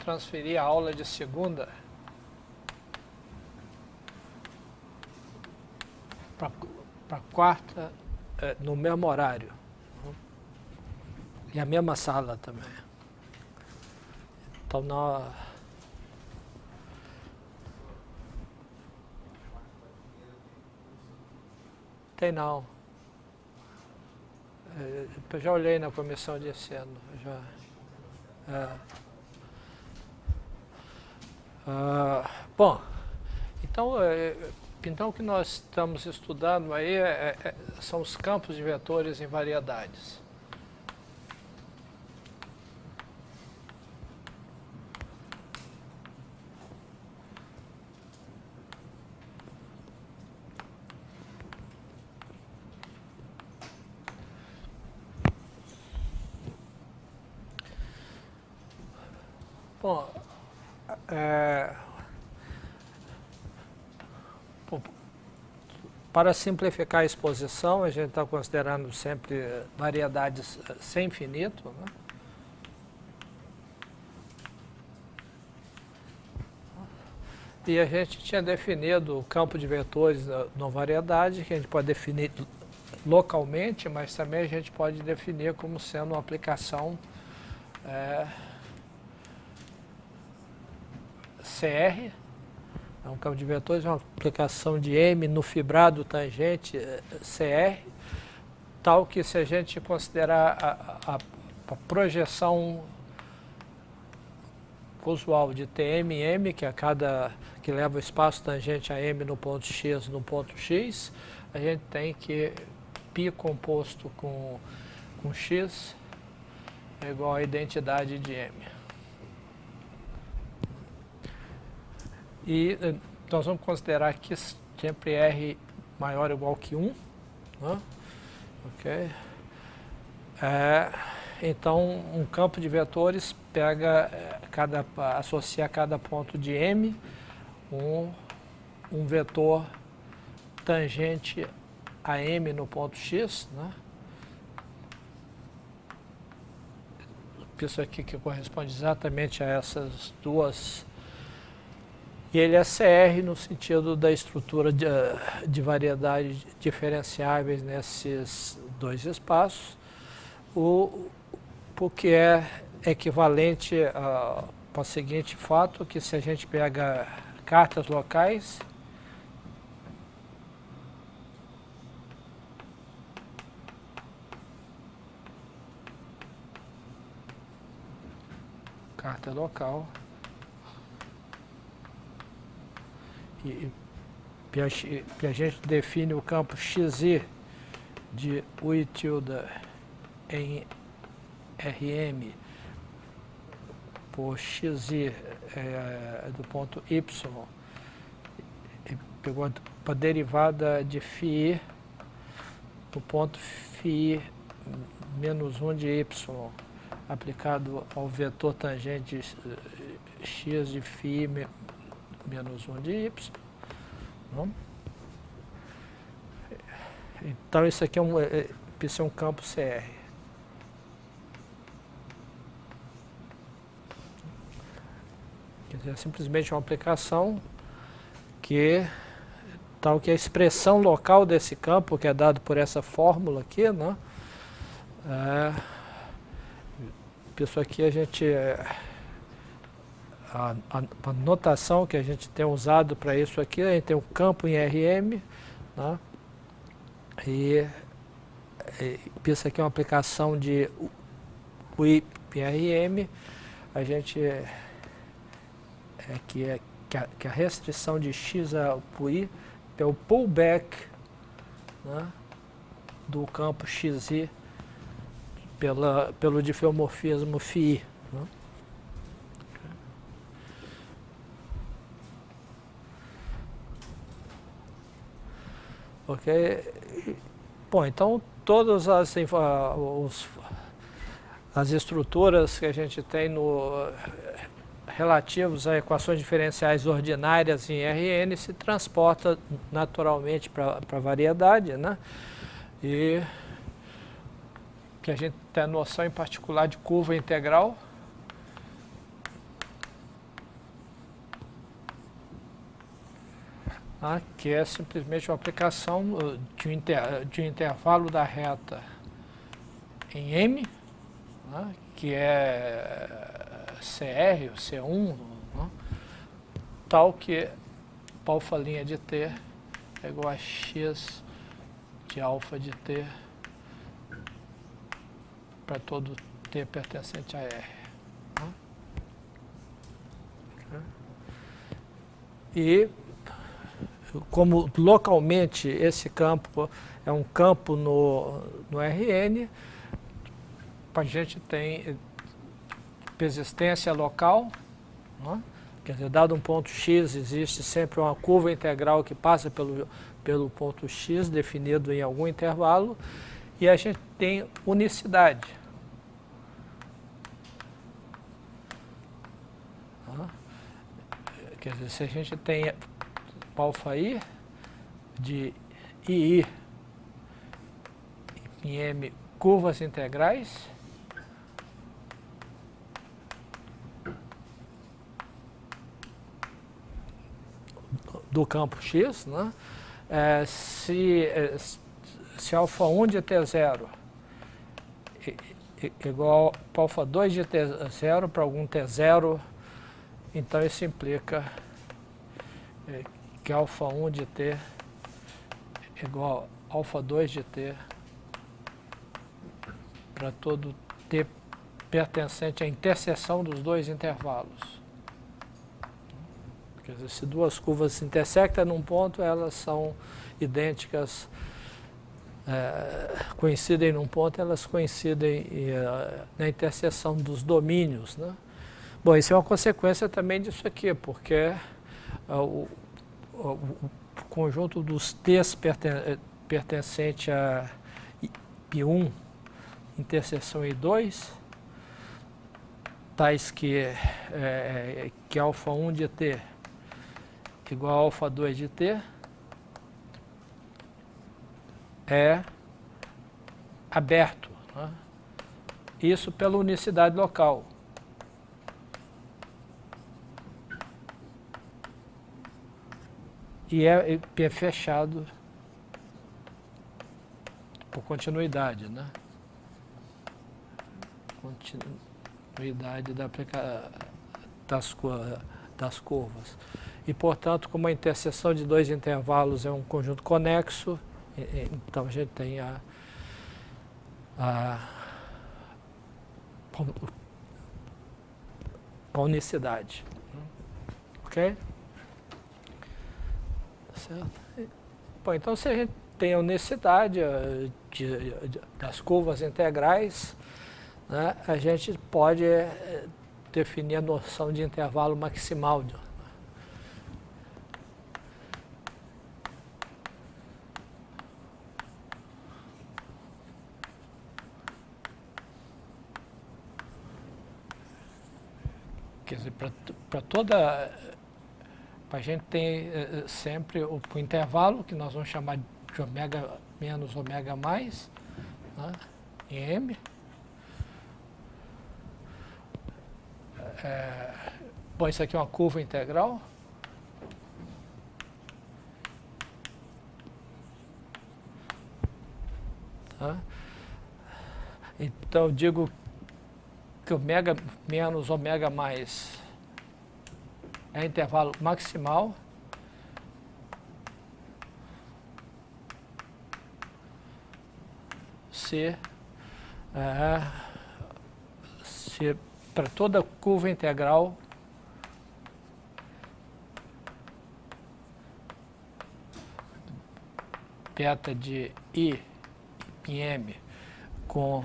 transferir a aula de segunda para quarta, no mesmo horário. E a mesma sala também. Então, nós... Tem não. Eu já olhei na comissão de ensino. Bom, então o que nós estamos estudando aí são os campos de vetores em variedades. Bom, para simplificar a exposição, a gente está considerando sempre variedades sem infinito, né? E a gente tinha definido o campo de vetores na variedade, que a gente pode definir localmente, mas também a gente pode definir como sendo uma aplicação CR, é um campo de vetores, é uma aplicação de M no fibrado tangente CR, tal que se a gente considerar a projeção usual de TM-M, que que leva o espaço tangente a M no ponto X no ponto X, a gente tem que π composto com X é igual à identidade de M. E nós vamos considerar que sempre R maior ou igual que 1. Né? Okay. Então, um campo de vetores associa a cada ponto de M um vetor tangente a M no ponto X. Né? Isso aqui que corresponde exatamente a essas duas. E ele é CR no sentido da estrutura de variedades diferenciáveis nesses dois espaços, o que é equivalente ao seguinte fato, que se a gente pega cartas locais, carta local, e a gente define o campo XI de UI tilde em RM por XI do ponto Y, e pegou a derivada de φ do ponto φ menos 1 de Y, aplicado ao vetor tangente x de φ menos 1 de Y. Não? Então, isso aqui é um campo CR. Quer dizer, é simplesmente uma aplicação tal que a expressão local desse campo, que é dado por essa fórmula aqui, né? Isso aqui a gente... A notação que a gente tem usado para isso aqui, a gente tem um campo em RM, né? E isso aqui é uma aplicação de UI em RM, a gente que a restrição de X a UI é o pullback, né, do campo XI pelo difeomorfismo φ. Né? Ok? Bom, então todas as estruturas que a gente tem relativos a equações diferenciais ordinárias em Rn se transporta naturalmente para a variedade, né? E que a gente tem a noção em particular de curva integral. que é simplesmente uma aplicação de um intervalo da reta em M, que é CR, ou C1, tal que alfa' de t é igual a x de alfa de t para todo t pertencente a R. E como localmente esse campo é um campo no Rn, a gente tem persistência local, quer dizer, dado um ponto x, existe sempre uma curva integral que passa pelo ponto x, definido em algum intervalo, e a gente tem unicidade. Quer dizer, se a gente tem alfa_i de ii em M curvas integrais, do campo x, se alfa1 de t0 igual a alfa2 de t0 para algum t0, então isso implica que alfa1 de t é igual a alfa2 de t para todo t pertencente à interseção dos dois intervalos. Quer dizer, se duas curvas se intersectam num ponto, elas são idênticas, coincidem num ponto, elas coincidem na interseção dos domínios, Bom, isso é uma consequência também disso aqui, porque o conjunto dos t's pertencente a π1, interseção I2, tais que alfa1 de t igual a alfa2 de t, é aberto. Isso pela unicidade local. E é fechado por continuidade, Continuidade das curvas. E, portanto, como a interseção de dois intervalos é um conjunto conexo, então a gente tem a unicidade. Ok? Certo? Bom, então, se a gente tem a unicidade das curvas integrais, a gente pode definir a noção de intervalo maximal. Quer dizer, para a gente tem sempre o intervalo, que nós vamos chamar de ômega menos ômega mais, em M. Bom, isso aqui é uma curva integral. Então, eu digo que ômega menos ômega mais é intervalo maximal. Se para toda curva integral beta de I em M com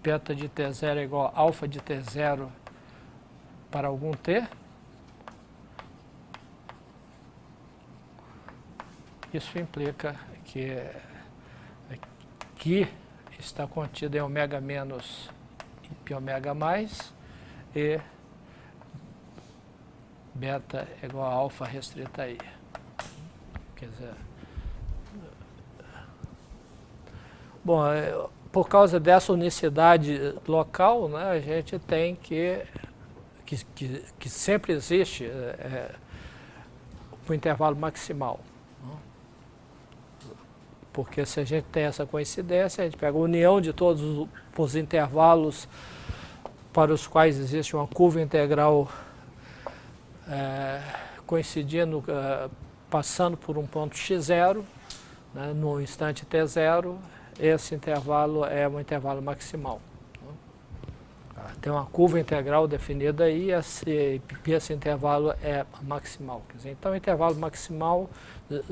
beta de T0 é igual a alfa de T0 para algum T, isso implica que aqui está contido em ômega menos e π ômega mais, e beta é igual a alfa restrita a I. Quer dizer, bom, por causa dessa unicidade local, a gente tem que que sempre existe o intervalo maximal. Porque se a gente tem essa coincidência, a gente pega a união de todos os intervalos para os quais existe uma curva integral coincidindo, passando por um ponto x0, né, no instante t0, esse intervalo é um intervalo maximal. Tem uma curva integral definida aí, esse intervalo é maximal. Quer dizer, então, o intervalo maximal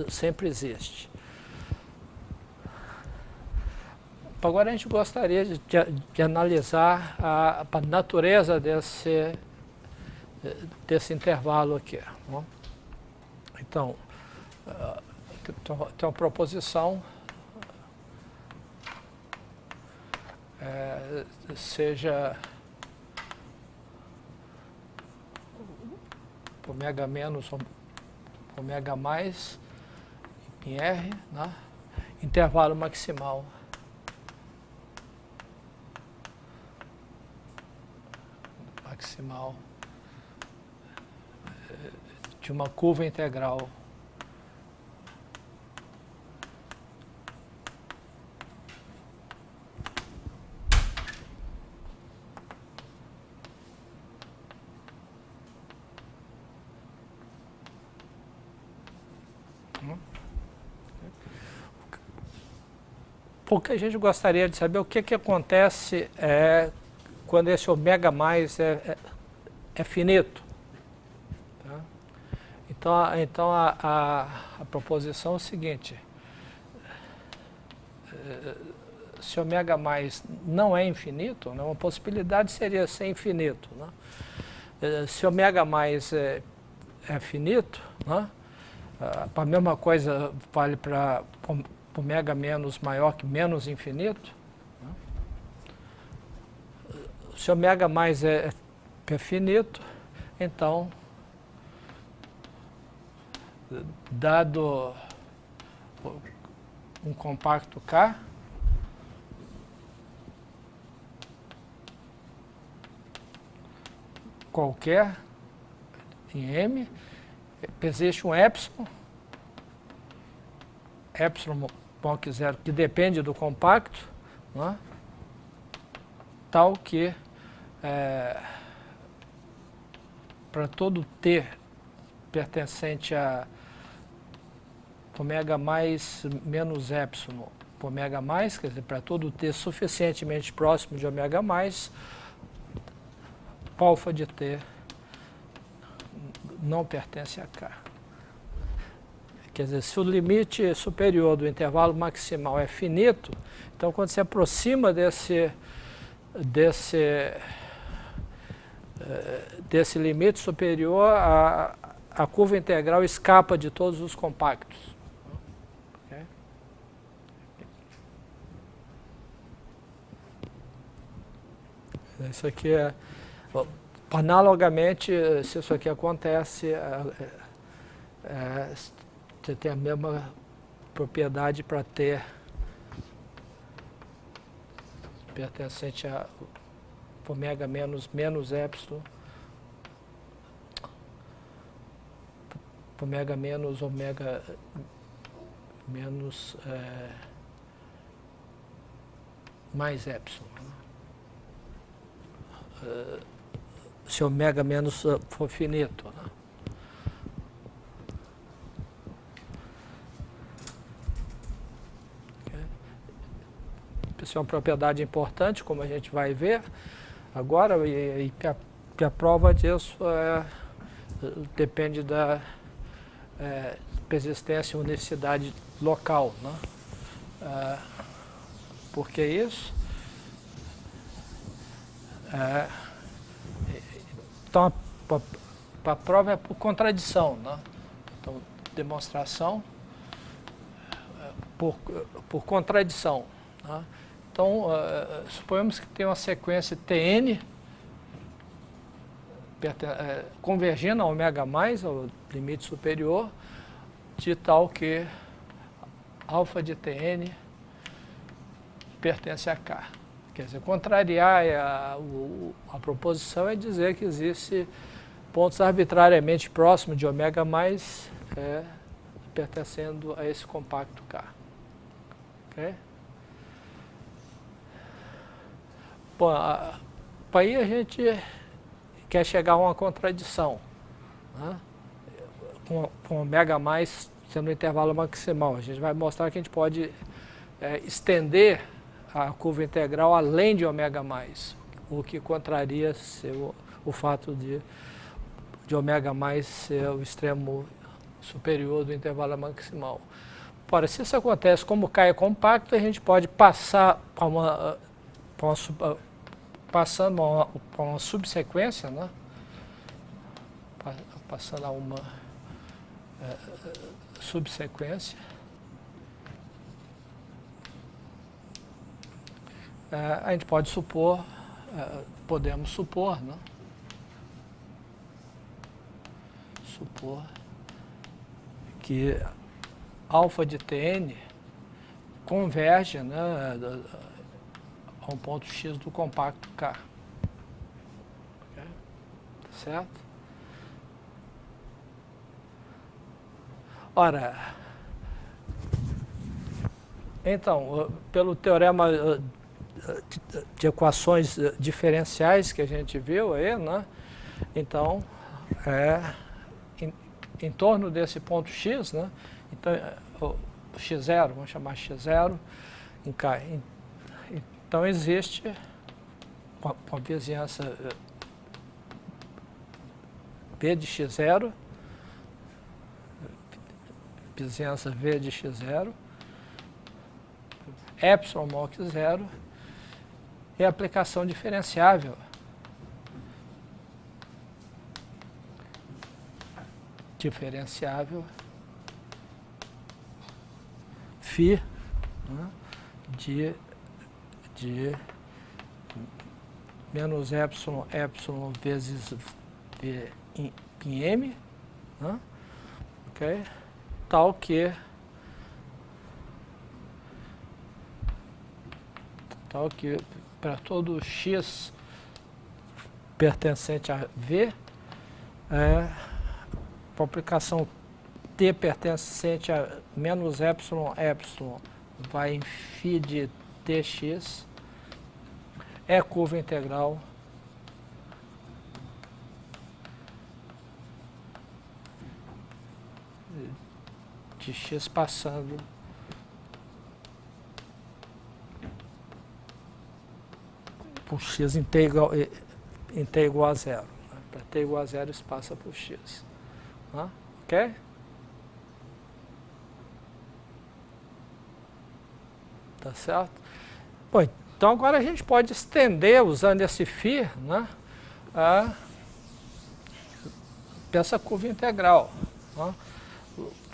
sempre existe. Agora, a gente gostaria de analisar a natureza desse intervalo aqui. Né? Então, tem uma proposição, seja ômega menos ômega mais em R, né? Intervalo maximal de uma curva integral porque a gente gostaria de saber o que acontece quando esse ômega mais é finito. Tá? Então a proposição é o seguinte: se ômega mais não é infinito, né, uma possibilidade seria ser infinito. Né? Se ômega mais é finito, né, a mesma coisa vale para ômega menos maior que menos infinito. Né? Se ômega mais é finito, então, dado um compacto K, qualquer em M, existe um epsilon maior que zero, que depende do compacto, né? Tal que para todo T pertencente a ômega mais menos epsilon ômega mais, quer dizer, para todo T suficientemente próximo de ômega mais, alfa de T não pertence a K. Quer dizer, se o limite superior do intervalo maximal é finito, então quando se aproxima desse limite superior, a curva integral escapa de todos os compactos. Okay? Isso aqui é... Analogamente, se isso aqui acontece, você tem a mesma propriedade para ter pertencente a ômega menos epsilon, ômega menos mais epsilon. Se ômega menos for finito. Né? Isso é uma propriedade importante, como a gente vai ver agora, e a prova disso depende da persistência e unicidade local. Né? Por que isso? Então, a prova é por contradição. Né? Então, demonstração por contradição. Né? Então, suponhamos que tem uma sequência Tn convergindo a ômega mais, ao limite superior, de tal que alfa de Tn pertence a K. Quer dizer, contrariar a proposição é dizer que existe pontos arbitrariamente próximos de ômega mais pertencendo a esse compacto K. Okay? Bom, aí a gente quer chegar a uma contradição, né? Com ômega mais sendo o intervalo maximal. A gente vai mostrar que a gente pode estender a curva integral além de ômega mais, o que contraria o fato de ômega mais ser o extremo superior do intervalo maximal. Ora, se isso acontece, como o K é compacto, a gente pode passar passando a uma subsequência, né? Passando a uma subsequência, a gente pode supor, podemos supor, né? Supor que alfa de Tn converge, né, a um ponto X do compacto K. Okay? Certo? Ora, então, pelo teorema de equações diferenciais que a gente viu aí, né? Então, em torno desse ponto X, né? Então, o x0, vamos chamar x0 em K. Então, existe uma vizinhança P de x0, vizinhança V de x0, epsilon moc 0 e aplicação diferenciável φ, né, de menos epsilon vezes V em M, né, okay, tal que para todo x pertencente a V, para a aplicação T pertencente a menos epsilon vai em φ de Tx, é curva integral de x passando por x em t igual a zero. Né? Para t igual a zero, isso passa por x. Né? Ok? Tá certo? Bom, então agora a gente pode estender, usando esse φ, né, essa curva integral. Né?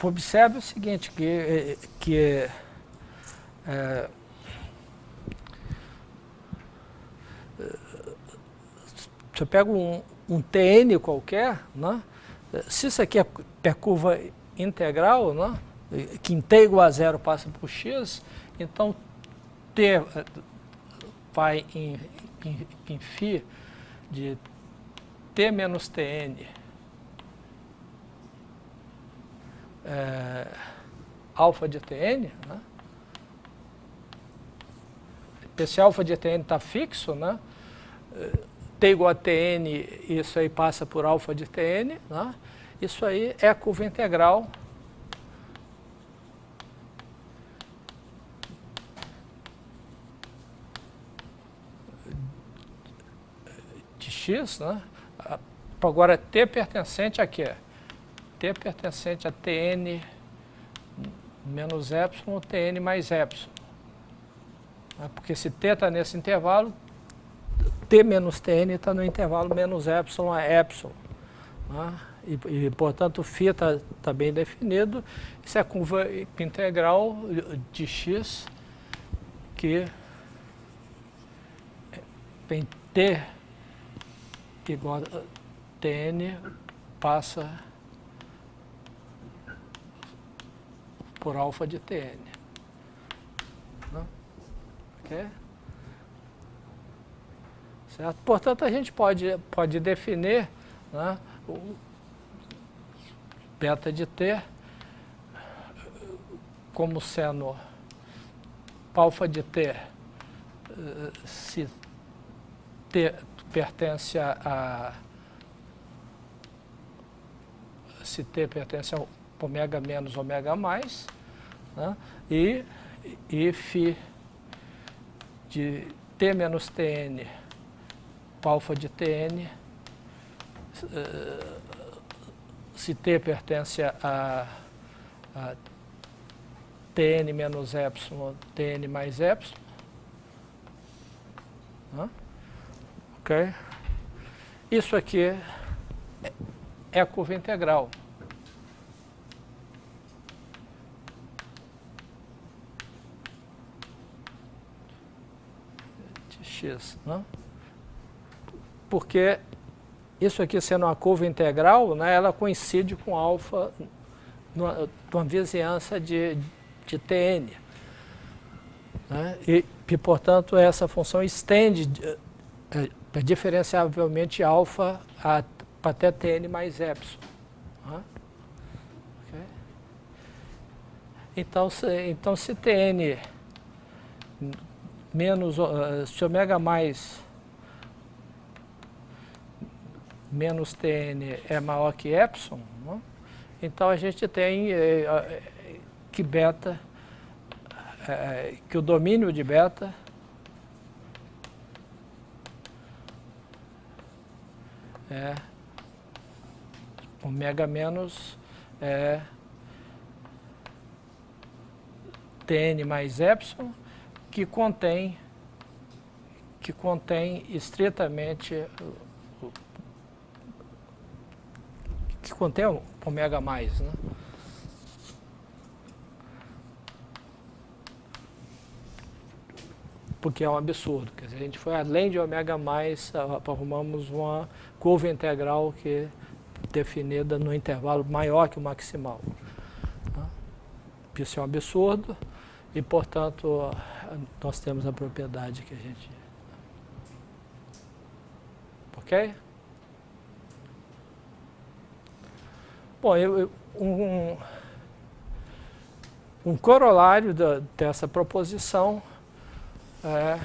Observe o seguinte, que você pega um Tn qualquer, né? Se isso aqui é curva integral, né? Que em t igual a zero passa por x, então t vai em φ de t menos Tn alfa de Tn, né? Esse alfa de Tn está fixo, né? T igual a Tn, isso aí passa por alfa de Tn, né? Isso aí é a curva integral de x, né? Agora, t pertencente a quê? T pertencente a Tn menos epsilon, Tn mais epsilon. Porque se t está nesse intervalo, t menos Tn está no intervalo menos epsilon a epsilon. Né? E, portanto, o φ está bem definido. Isso é a curva integral de x que tem t igual a Tn passa por alfa de Tn. Né? Okay? certo? Portanto, a gente pode definir, né, o beta de t como sendo alfa de t, se t pertence a ômega menos ômega mais, né, e φ de t menos tn, alfa de tn, se t pertence a tn menos epsilon, tn mais epsilon, né? Ok? Isso aqui é a curva integral. De x, né? Porque isso aqui sendo uma curva integral, né, ela coincide com alfa numa vizinhança de Tn. Né, e, portanto, essa função estende diferenciavelmente alfa até Tn mais epsilon. Né? Okay. Então, se Tn menos, se ômega mais menos Tn é maior que epsilon, né? Então a gente tem que beta, que o domínio de beta é ômega menos Tn mais epsilon, que contém estritamente que contém ômega mais, né? Porque é um absurdo. Quer dizer, a gente foi além de ômega mais, arrumamos uma curva integral que é definida no intervalo maior que o maximal. Né? Isso é um absurdo e, portanto, nós temos a propriedade que a gente... Ok? Bom, um corolário dessa proposição é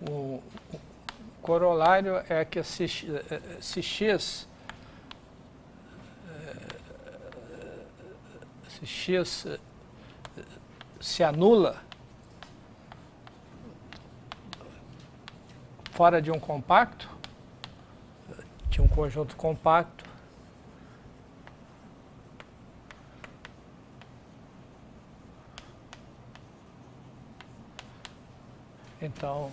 o corolário é que se x se anula fora de um compacto, de um conjunto compacto, então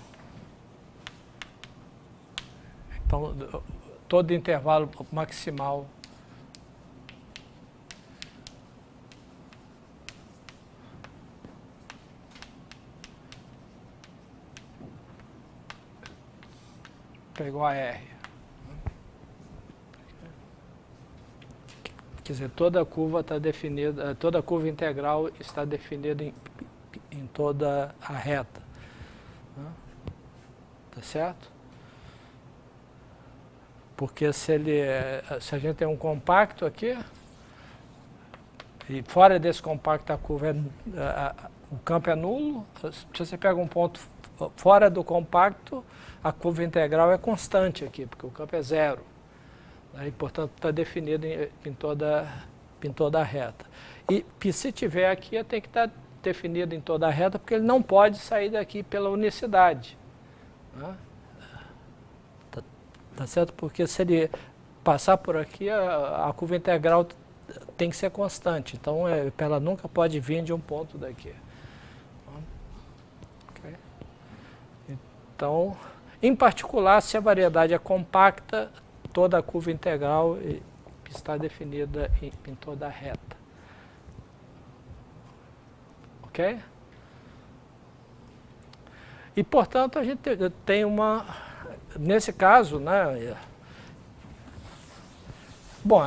todo intervalo maximal é igual a R. Quer dizer, toda curva está definida, toda curva integral está definida em toda a reta. Tá certo? Porque se a gente tem um compacto aqui, e fora desse compacto a curva o campo é nulo, se você pega um ponto fora do compacto, a curva integral é constante aqui, porque o campo é zero. E, portanto, está definido em toda a reta. E se tiver aqui, tem que estar definido em toda a reta, porque ele não pode sair daqui pela unicidade. Né? Tá certo? Porque se ele passar por aqui, a curva integral tem que ser constante. Então, ela nunca pode vir de um ponto daqui. Okay? Então, em particular, se a variedade é compacta, toda a curva integral está definida em toda a reta. Ok? E, portanto, a gente tem uma... Nesse caso, né? Bom,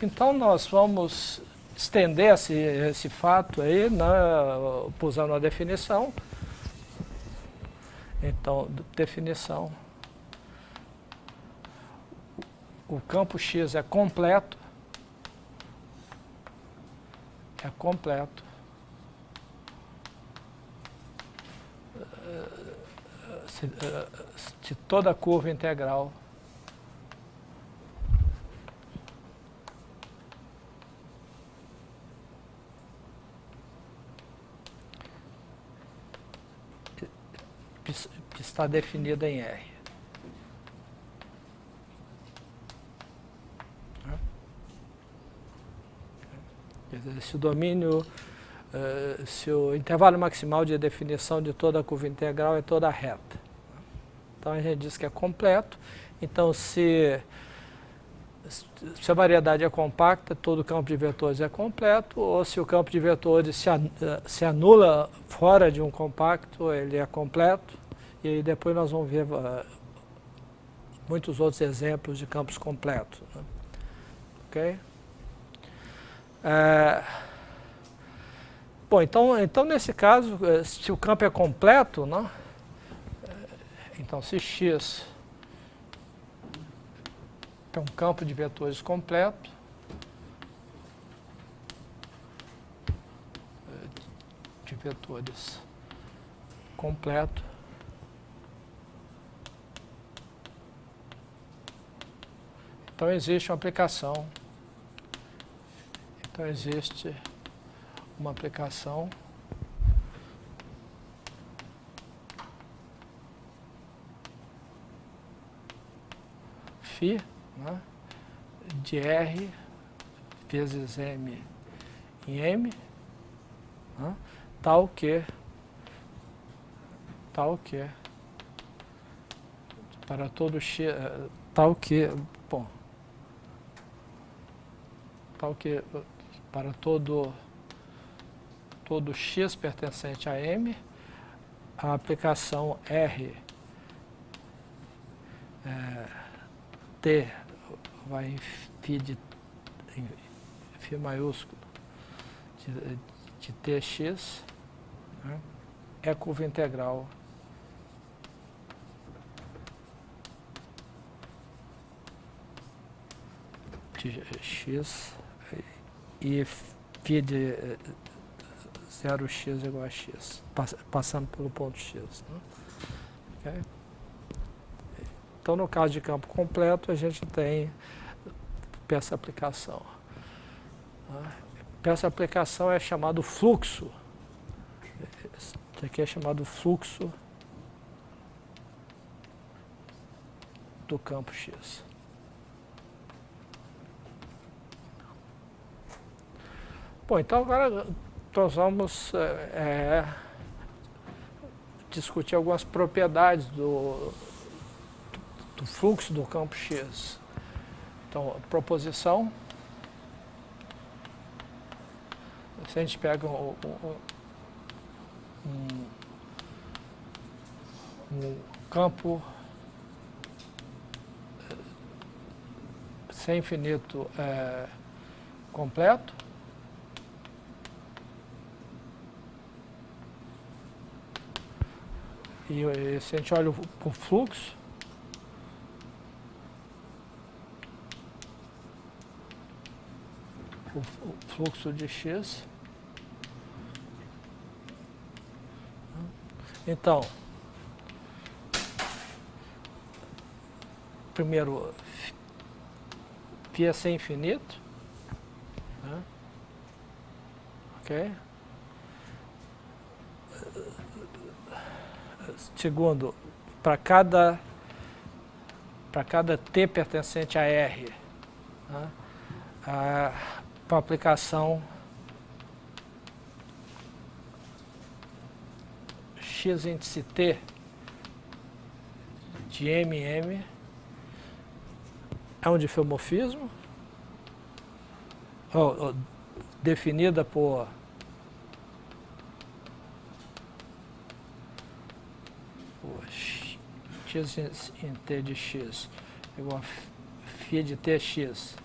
Então nós vamos estender esse fato aí, usando a definição. Então, definição. O campo X é completo. Se toda curva integral está definida em R. Quer dizer, se o domínio, se o intervalo maximal de definição de toda a curva integral é toda reta. Então a gente diz que é completo. Então se a variedade é compacta, todo o campo de vetores é completo, ou se o campo de vetores se anula fora de um compacto, ele é completo. E aí depois nós vamos ver muitos outros exemplos de campos completos. Né? Ok? Bom, então nesse caso, se o campo é completo, né? Então se X é um campo de vetores completo, então existe uma aplicação. Então existe uma aplicação φ, né, de R vezes M em M, né, tal que para todo X, tal que para todo X pertencente a M, a aplicação R T vai em φ maiúsculo de Tx, né, é curva integral de X e φ de 0x igual a x, passando pelo ponto x. Né? Okay? Então, no caso de campo completo, a gente tem essa aplicação. Essa aplicação é chamado fluxo. Isso aqui é chamado fluxo do campo X. Bom, então agora nós vamos discutir algumas propriedades do fluxo do campo X. Então, proposição. Se a gente pega um campo sem infinito completo, e se a gente olha para o fluxo, o fluxo de X, então, primeiro, φ é sem infinito, né? Ok? Segundo, para cada t pertencente a R, né, para aplicação x índice t de MM é um difeomorfismo, definida por x em t de x igual a φ de tx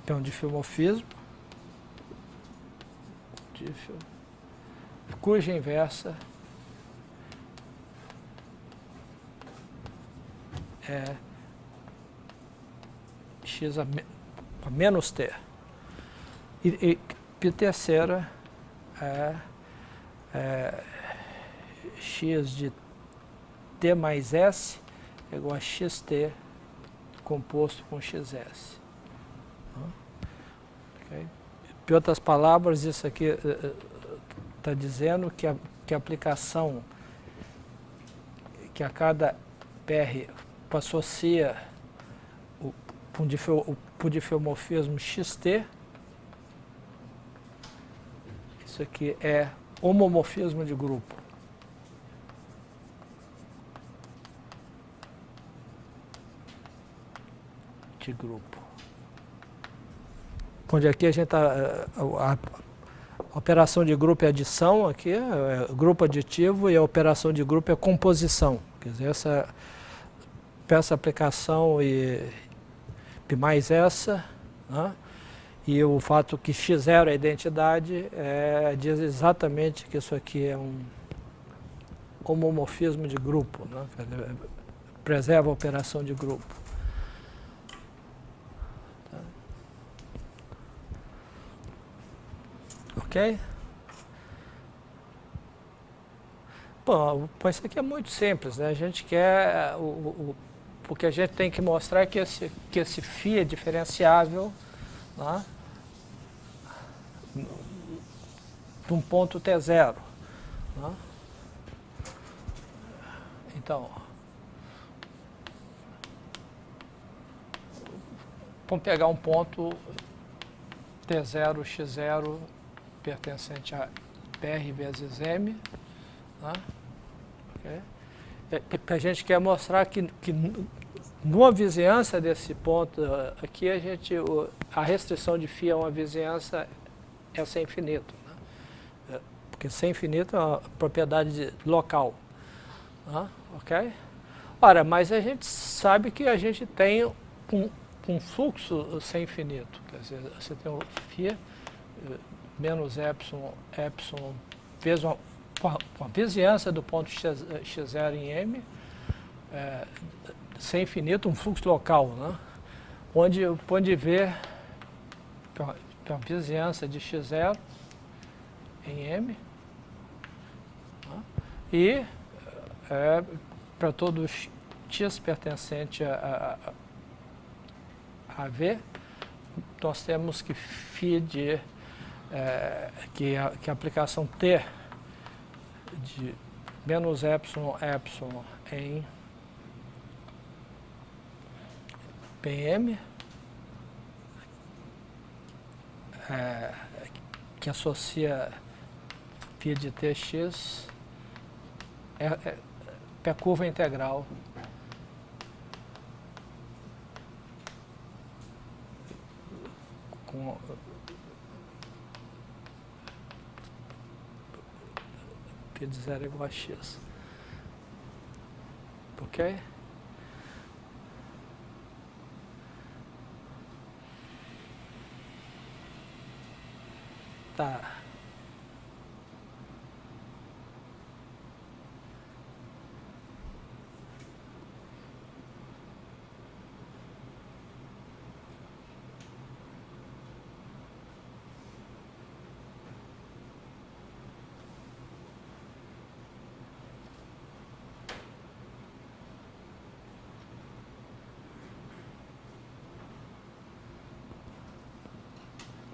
é um difeomorfismo, cuja inversa é x a menos t. E terceira é x de t mais s é igual a xt composto com xs. Okay? Em outras palavras, isso aqui está dizendo que a aplicação que a cada PR associa o difeomorfismo xt, isso aqui é homomorfismo de grupo. Onde aqui a gente está, a operação de grupo é adição, aqui é grupo aditivo, e a operação de grupo é composição. Quer dizer, essa aplicação e mais essa, né? E o fato que x0 é identidade diz exatamente que isso aqui é um homomorfismo de grupo, né? Preserva a operação de grupo. Ok? Bom, isso aqui é muito simples, né? A gente quer, o que a gente tem que mostrar é que esse φ é diferenciável, né? De um ponto T0. Né? Então, vamos pegar um ponto T0, x0, pertencente a PR vezes M. Né? Okay? A gente quer mostrar que numa vizinhança desse ponto aqui, a restrição de φ a uma vizinhança é sem infinito. Né? Porque sem infinito é uma propriedade local. Né? Ok? Ora, mas a gente sabe que a gente tem um fluxo sem infinito. Quer dizer, você tem o φ menos epsilon vezes uma vizinhança do ponto x0 em M, sem infinito, um fluxo local, né? Onde pode ver a vizinhança de x0 em M, né? E para todo x pertencente a V, nós temos que φ de que a aplicação T de menos epsilon em PM, que associa φ de Tx, é a curva integral com φ de 0 igual a x. Ok? Tá.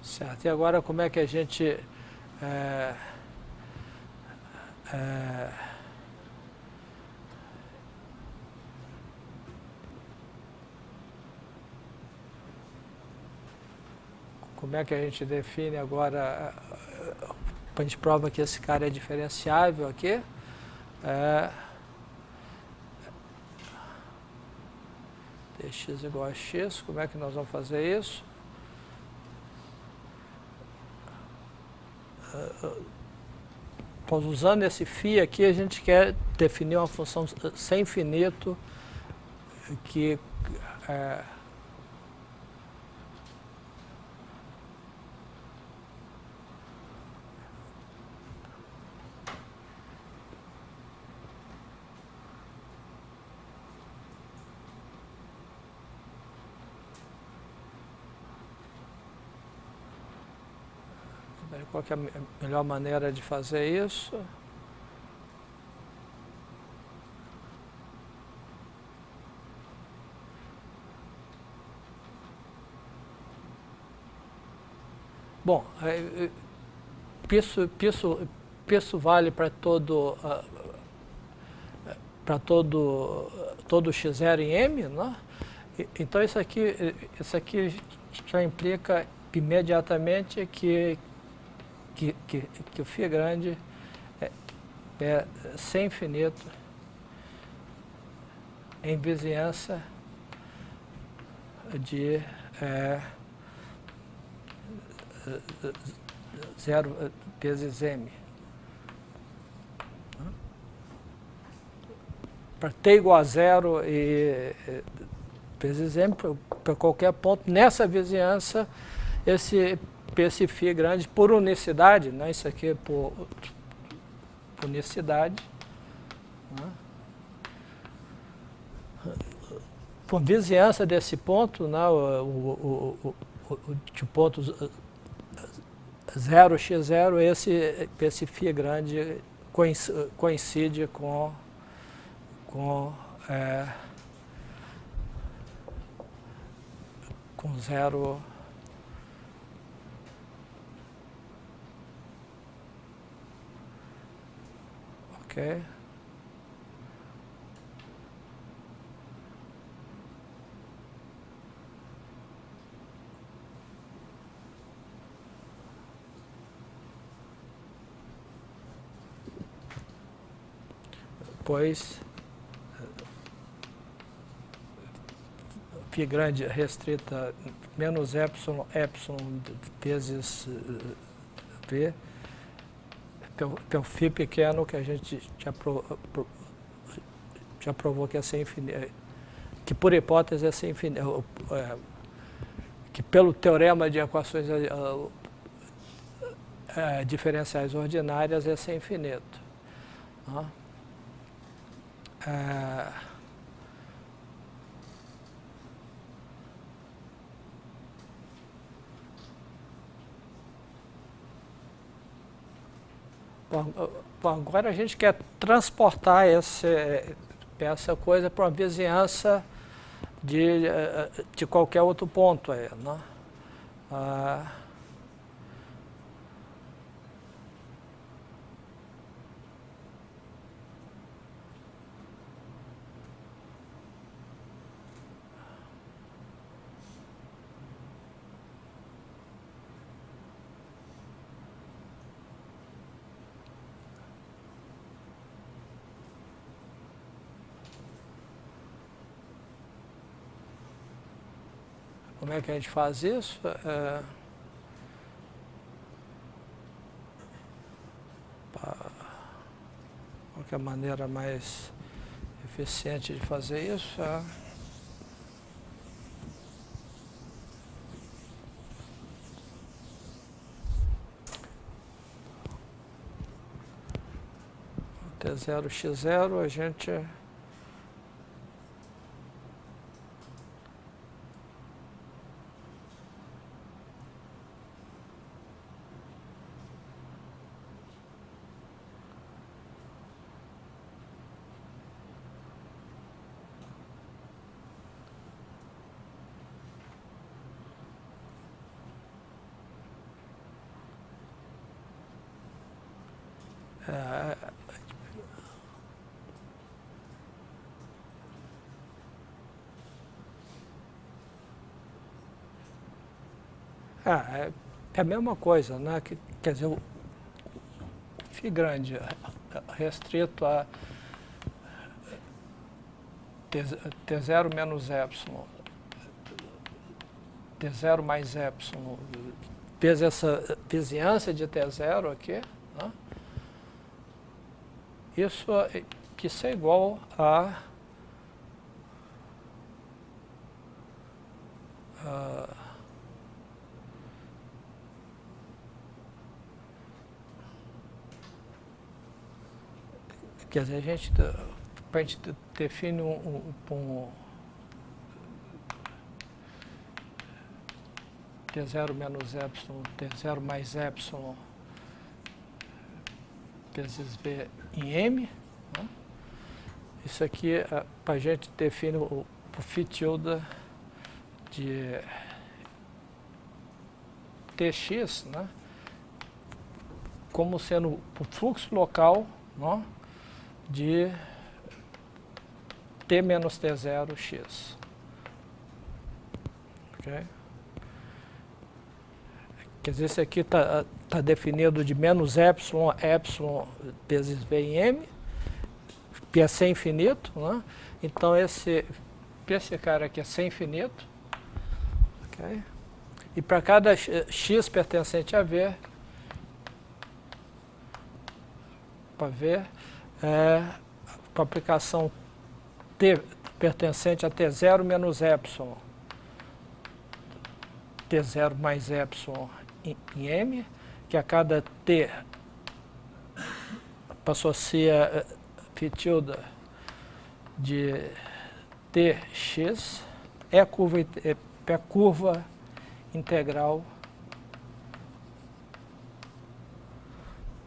Certo. E agora como é que a gente como é que a gente define agora, a gente prova que esse cara é diferenciável aqui, dx igual a x, como é que nós vamos fazer isso? Pois usando esse φ aqui, a gente quer definir uma função sem infinito que Qual que é a melhor maneira de fazer isso? Bom, isso vale para todo x0 em m, né? Então isso aqui já implica imediatamente que o φ grande é C infinito em vizinhança de 0 vezes m. Para t igual a 0 e vezes m, para qualquer ponto, nessa vizinhança, esse φ grande, por unicidade, né? Isso aqui é por unicidade, né? Por vizinhança desse ponto, né? De ponto 0, x0, esse φ grande coincide com 0. Ok? Pois φ grande restrita menos epsilon vezes v, pelo φ pequeno que a gente já provou que é C infinito, que por hipótese é C infinito, que pelo teorema de equações diferenciais ordinárias é C infinito. Né? Bom, agora a gente quer transportar essa coisa para uma vizinhança de qualquer outro ponto aí, né? Como é que a gente faz isso? Qual que é a maneira mais eficiente de fazer isso? T0, x0, a gente... é a mesma coisa, né? Quer dizer, o φ grande restrito a T0 menos epsilon, T0 mais epsilon, vezes essa vizinhança de T0 aqui, né? Isso é igual a quer dizer, a gente define T0 menos epsilon, T0 mais epsilon vezes V em M. Né? Isso aqui é para a gente definir o phi tilde de Tx, né? Como sendo o fluxo local, né? De T menos T0 x. Okay? Quer dizer, esse aqui está definido de menos epsilon vezes V em M, que é sem infinito, né? Então esse cara aqui é sem infinito. Okay? E para cada x pertencente a V, para V, com a aplicação T pertencente a T0 menos epsilon, T0 mais epsilon em M, que a cada T passou a ser phi tilde de Tx, é curva integral,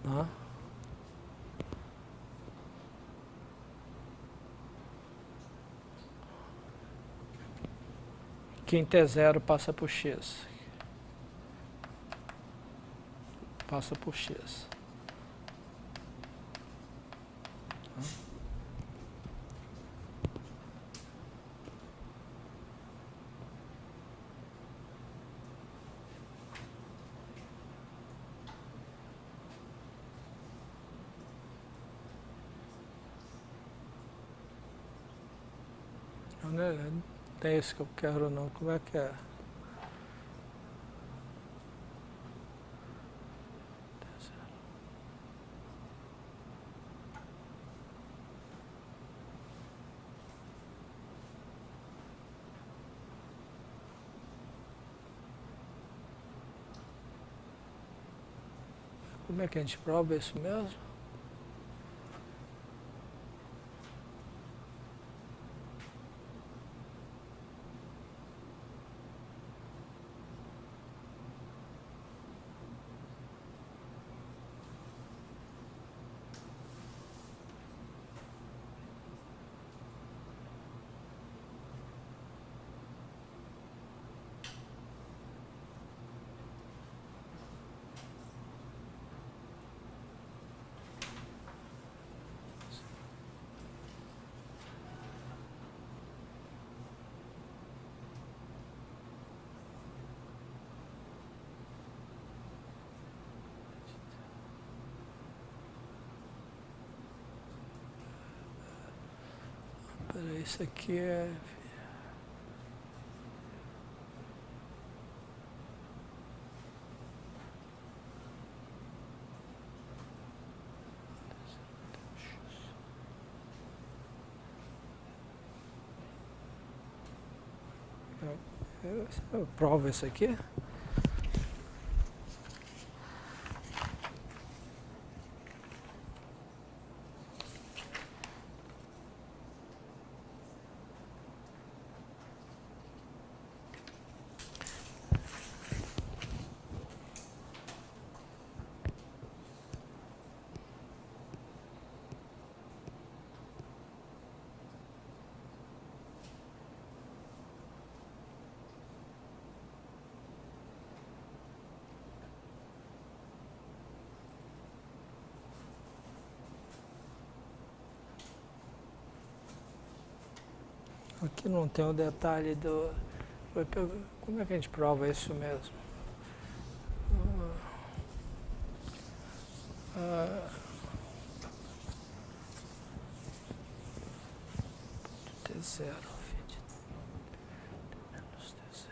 né? Que em T0 passa por x. Passa por x. Não é isso que eu quero não. Como é que é? Como é que a gente prova isso mesmo? Peraí, isso aqui é... Eu provo isso aqui. Aqui não tem o detalhe do... Como é que a gente prova isso mesmo? T0 menos T0.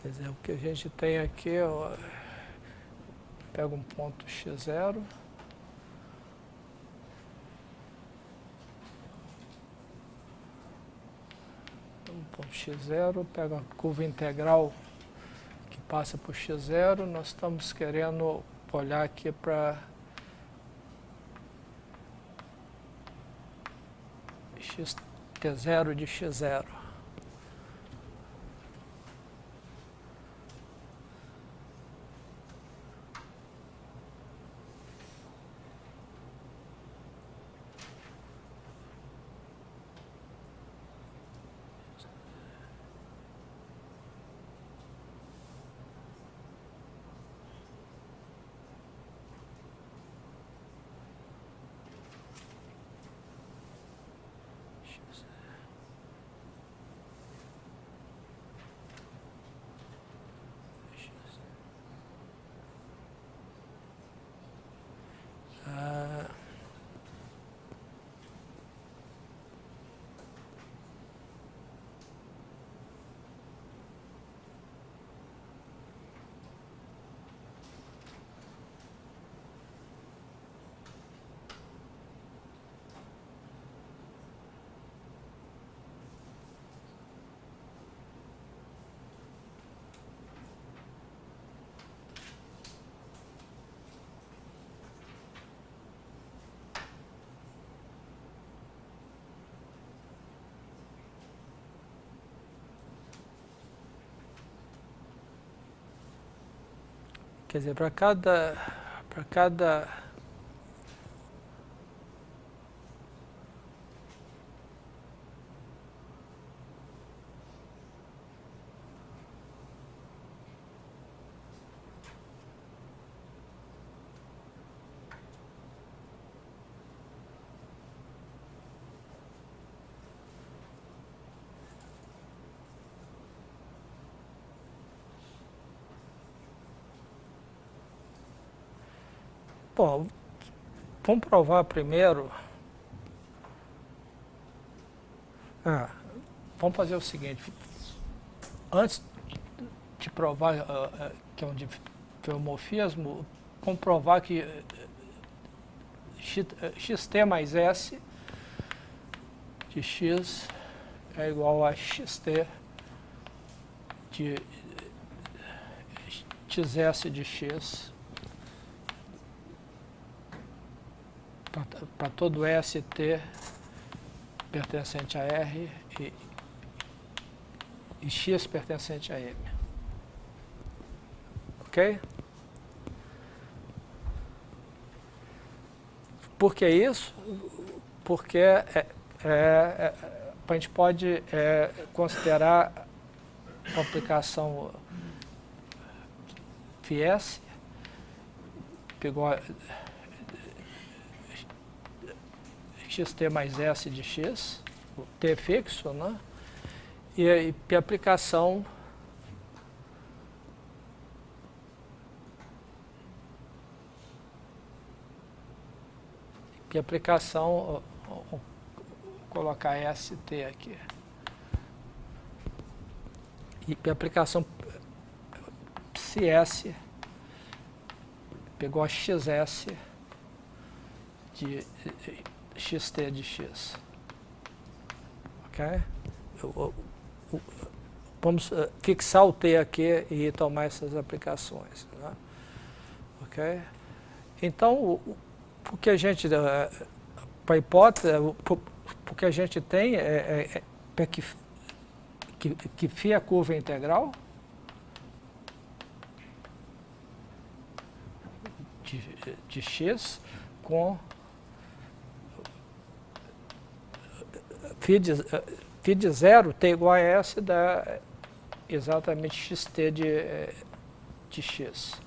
Quer dizer, o que a gente tem aqui, ó, pega um ponto x0, um ponto x0, pega a curva integral que passa por x0, nós estamos querendo olhar aqui para t0 de x0. Quer dizer, para cada bom, vamos provar primeiro. Vamos fazer o seguinte, antes de provar que é um diffeomorfismo, vamos provar que xt mais s de x é igual a xt de xs de x para todo ST pertencente a R e x pertencente a M. Ok? Por que isso? Porque a gente pode considerar a aplicação φs igual a xt mais s de x, o t fixo, né? E a aplicação vou colocar st aqui. E a aplicação psi-s pegou a xs de xt de x. Ok? Vamos fixar o t aqui e tomar essas aplicações. Né? Ok? Então, o que a gente, para a hipótese, o que a gente tem é que φ é a curva integral de x com φ de 0 t igual a s dá exatamente xt de x.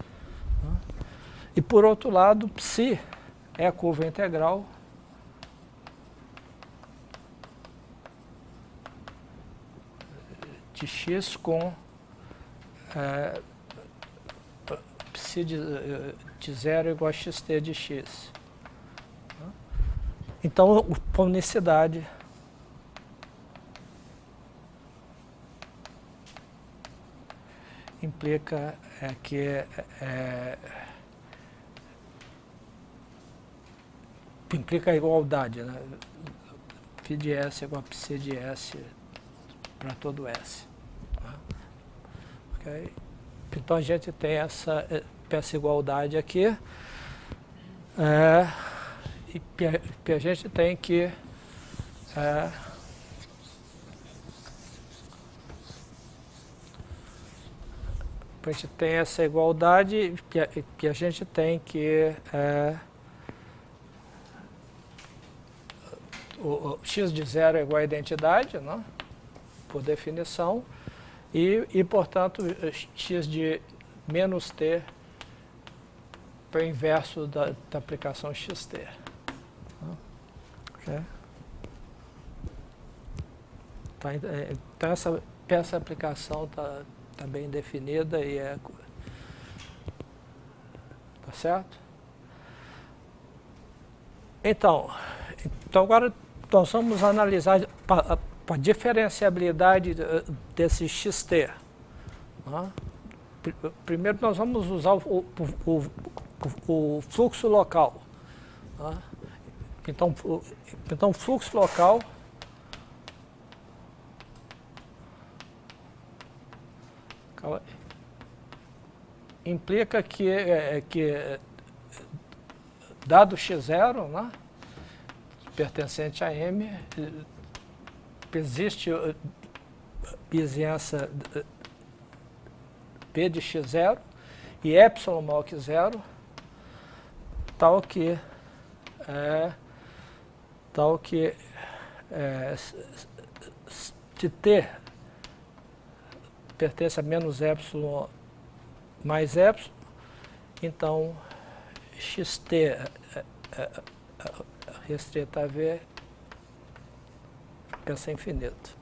E por outro lado, psi é a curva integral de x com psi de 0 igual a xt de x. Então, a unicidade implica implica a igualdade, né? Φ de S igual a Psi de S para todo S. Tá? Okay? Então a gente tem essa igualdade aqui, e a gente tem que a gente tem essa igualdade que a gente tem que o x de 0 é igual à identidade, né? Por definição, e portanto x de menos t para o inverso da aplicação xt. Okay. Então essa aplicação está bem definida e tá certo? Então agora nós vamos analisar a diferenciabilidade desse xt. Tá? Primeiro nós vamos usar o fluxo local. Tá? Então fluxo local implica que dado x0, né, pertencente a M, existe vizinhança P de x0 e epsilon maior que 0, tal que se T pertence a menos epsilon mais epsilon, então xt restrita a V pensa infinito.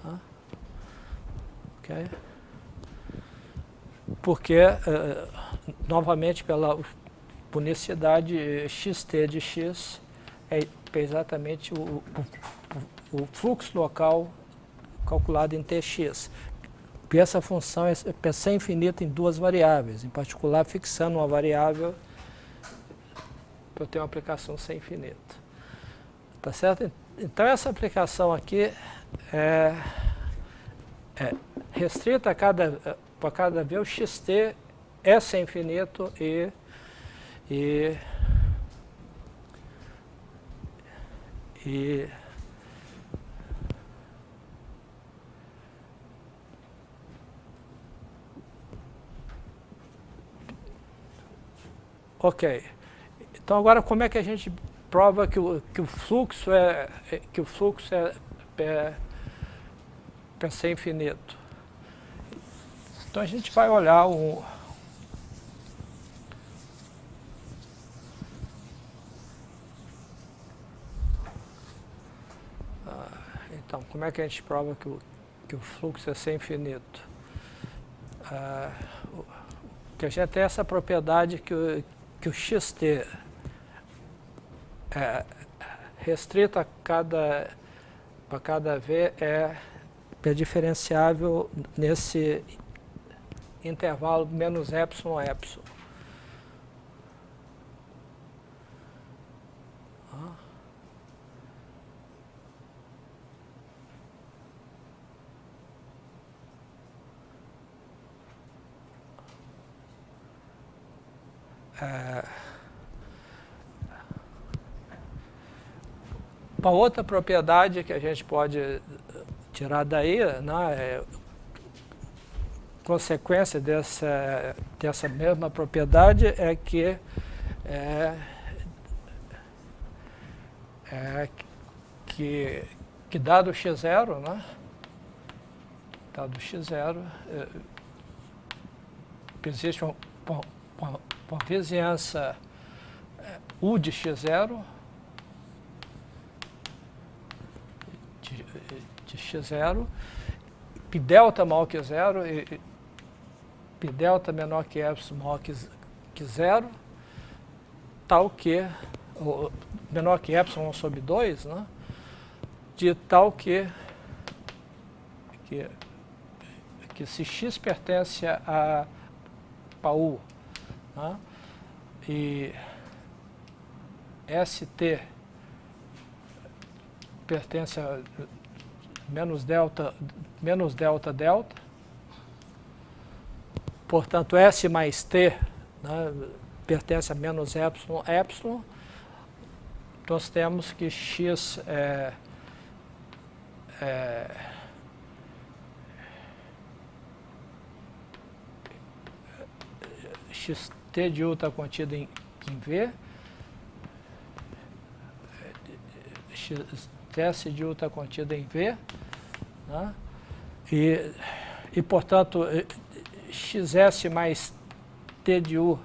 Tá? Okay? Porque, novamente, pela unicidade, xt de x é exatamente o fluxo local calculado em tx. E essa função é pensar infinita em duas variáveis, em particular fixando uma variável para eu ter uma aplicação sem infinito. Tá certo? Então essa aplicação aqui é restrita para cada vez o xt é sem infinito e ok. Então agora como é que a gente prova que o fluxo é ser infinito? Então a gente vai olhar então como é que a gente prova que o fluxo é ser infinito? Que a gente tem essa propriedade que o xt restrito para cada v é diferenciável nesse intervalo menos epsilon epsilon. Uma outra propriedade que a gente pode tirar daí, né, consequência dessa mesma propriedade é que dado x0, né, dado x0, existe uma vizinhança U de x0, de x0, π delta maior que 0 e π delta menor que epsilon maior que 0, tal que, menor que epsilon sobre 2, né, de tal que que se x pertence a U, né, e ST pertence a menos delta, delta, portanto S mais T, né, pertence a menos epsilon, epsilon, nós temos que x xt de U está contido em V, xt de U está contido em V, né? E portanto, xs mais T de U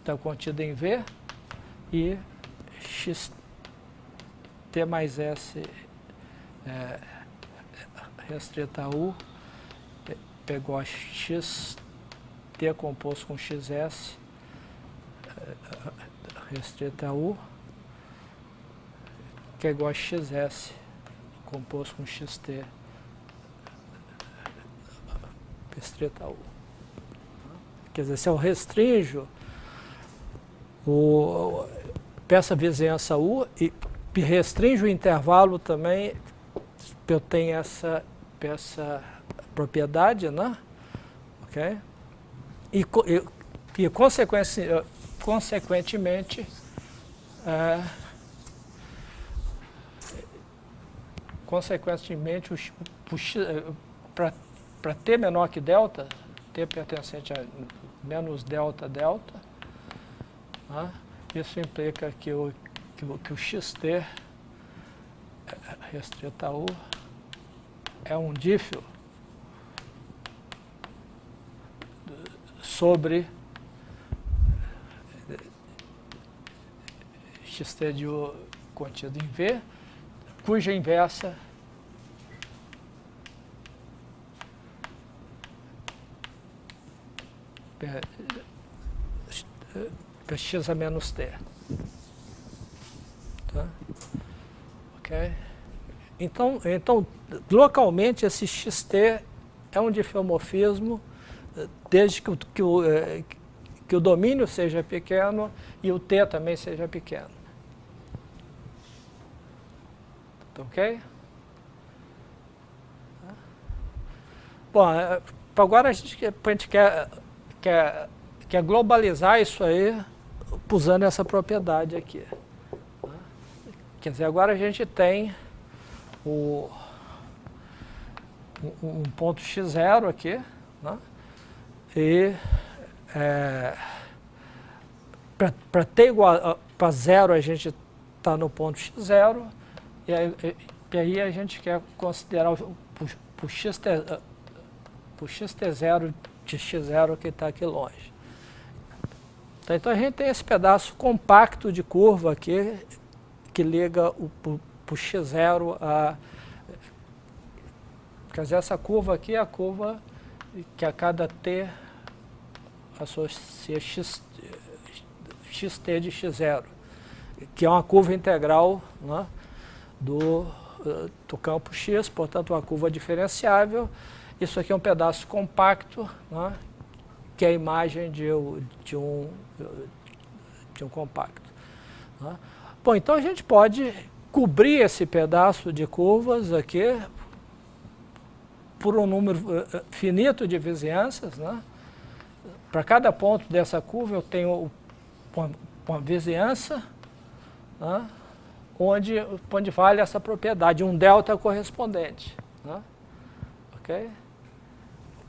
está contido em V, e xt mais S restrita a U, pegou a xt composto com xs, restrita a U, que é igual a xs composto com xt restrita a U. Quer dizer, se eu restringo essa vizinhança U e restringo o intervalo também, eu tenho essa propriedade, né? Ok? E consequentemente, para T menor que delta, T pertencente a menos delta, delta, né? Isso implica que o xt restrito a U é um dífio sobre xt de U contido em V, cuja inversa é x a menos t. Tá? Ok? Então, localmente, esse xt é um diffeomorfismo desde que o domínio seja pequeno e o t também seja pequeno. Tá, ok? Bom, agora a gente quer globalizar isso aí usando essa propriedade aqui. Quer dizer, agora a gente tem um ponto x0 aqui, né? E para t igual para zero a gente está no ponto x0, e aí a gente quer considerar o xt0 de x0 que está aqui longe. Então a gente tem esse pedaço compacto de curva aqui que liga o x0 a... Quer dizer, essa curva aqui é a curva que a cada t associa xt de x0, que é uma curva integral, né, do campo x, portanto uma curva diferenciável. Isso aqui é um pedaço compacto, né, que é a imagem de um compacto. Né? Bom, então a gente pode cobrir esse pedaço de curvas aqui por um número finito de vizinhanças, né? Para cada ponto dessa curva eu tenho uma vizinhança, né, onde vale essa propriedade, um delta correspondente. Né? Ok?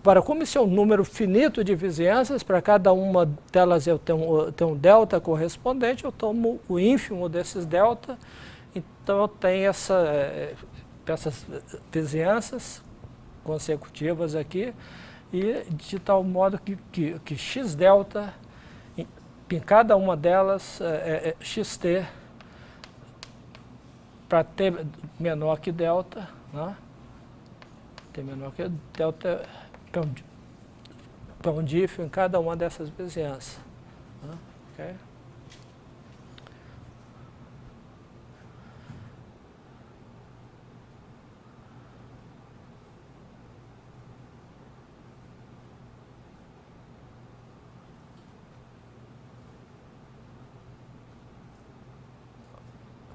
Para como isso é um número finito de vizinhanças, para cada uma delas eu tenho um delta correspondente, eu tomo o ínfimo desses delta, então eu tenho essas vizinhanças consecutivas aqui, e de tal modo que x delta, em cada uma delas, xt, para t menor que delta, né? T menor que delta, para um dífio em cada uma dessas vizinhanças. Né? Okay?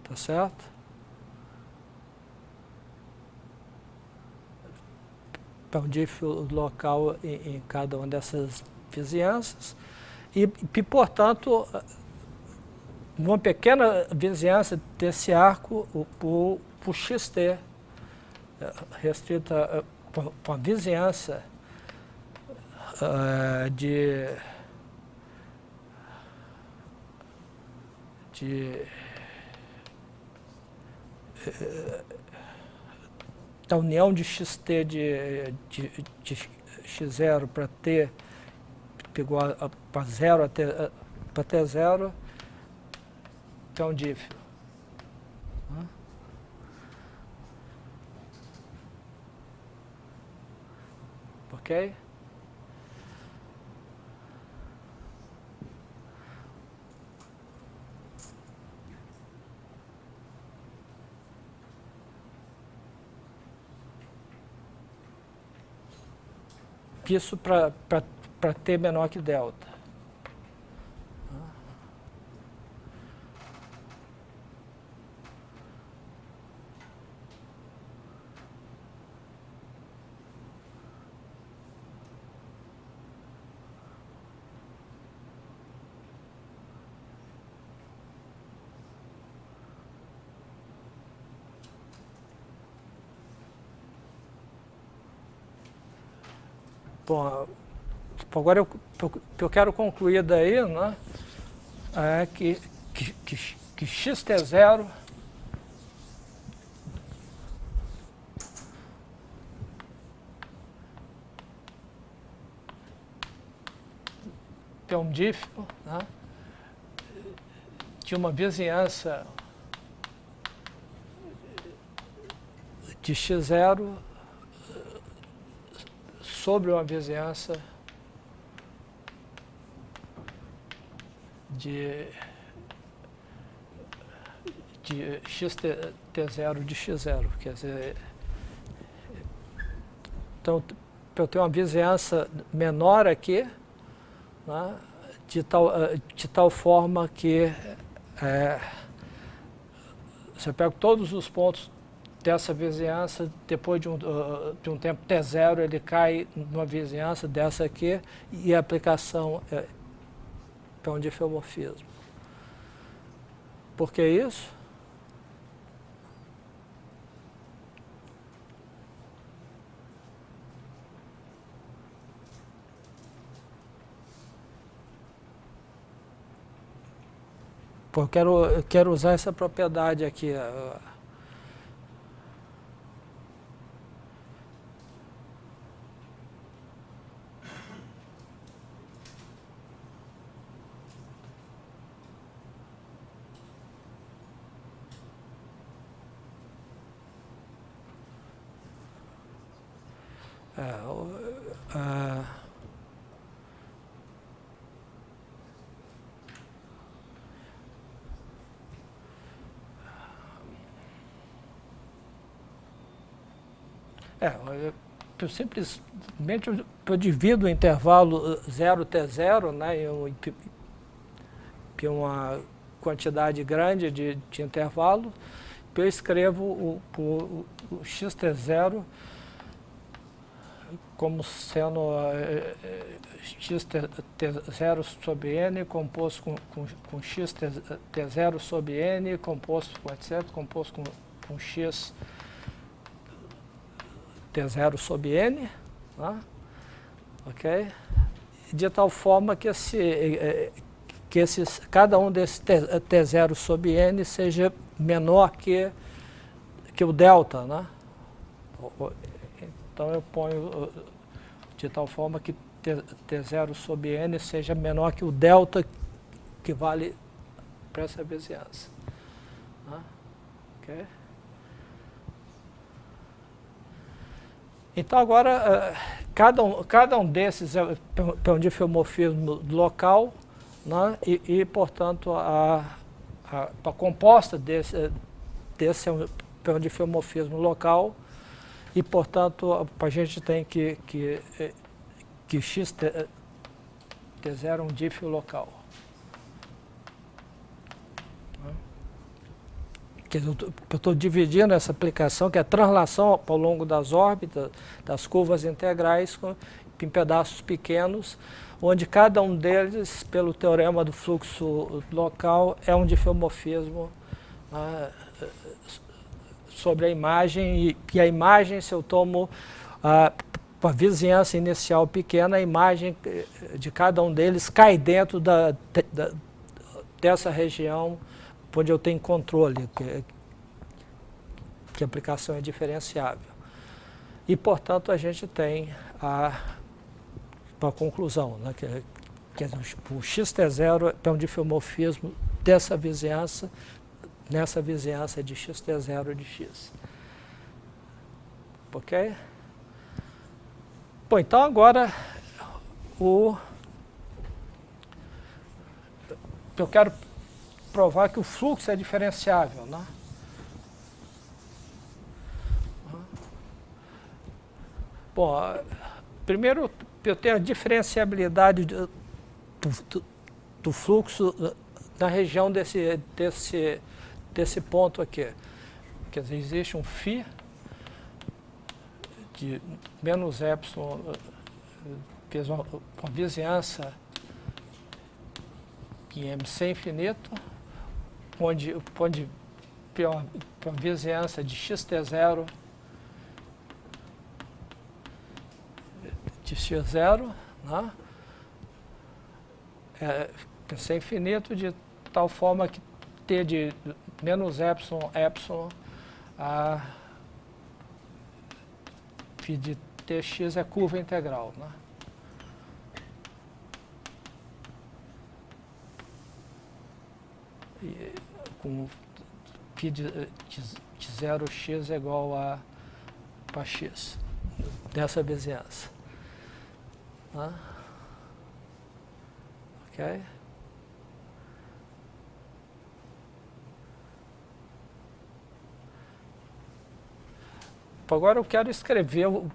tá certo? É um dífilo local em cada uma dessas vizinhanças e, portanto, uma pequena vizinhança desse arco, por xt, restrita para a vizinhança da união de xt de x0 para t igual para 0 até para t0, que é um dífilo. Ok? Isso para t menor que delta. Bom, agora eu quero concluir daí, né, que xt0 é um dífilo, né, de uma vizinhança de x0 sobre uma vizinhança de xt0 de x0. Quer dizer, então, eu tenho uma vizinhança menor aqui, né, de tal forma que você pega todos os pontos dessa vizinhança, depois de um tempo t0, ele cai numa vizinhança dessa aqui, e a aplicação é um difeomorfismo. Por que isso? Porque eu quero usar essa propriedade aqui. Eu simplesmente eu divido o intervalo 0t0, né, em uma quantidade grande de intervalo, eu escrevo o xt0 como sendo xt0 sobre n composto com xt0 sobre n, composto com etc., composto com x t0 sobre n, né? Ok? De tal forma que cada um desses t0 sobre n seja menor que o delta, né? Então eu ponho de tal forma que t0 sobre n seja menor que o delta que vale para essa vizinhança. Né? Ok? Então agora, cada um desses é um difeomorfismo local, né? Portanto, a composta desse é um difeomorfismo local, e, portanto, a gente tem que xt0 é um dífilo local. que eu estou dividindo essa aplicação, que é a translação ao longo das órbitas, das curvas integrais, em pedaços pequenos, onde cada um deles, pelo teorema do fluxo local, é um diffeomorfismo sobre a imagem, e a imagem, se eu tomo a vizinhança inicial pequena, a imagem de cada um deles cai dentro dessa região onde eu tenho controle, que a aplicação é diferenciável. E, portanto, a gente tem a conclusão, né, que o xt0 é um diffeomorfismo dessa vizinhança, nessa vizinhança de xt0 de x. Ok? Bom, então agora eu quero provar que o fluxo é diferenciável, né? Bom, primeiro eu tenho a diferenciabilidade do fluxo na região desse ponto aqui. Quer dizer, existe um φ de menos epsilon, fez uma vizinhança em MC infinito, onde tem uma vizinhança de xt0 de x0, né? PC infinito de tal forma que t de menos epsilon a φ de tx é curva integral, né? E, com φ de 0x é igual a para x, dessa vizinhança. Ok? Agora eu quero escrever o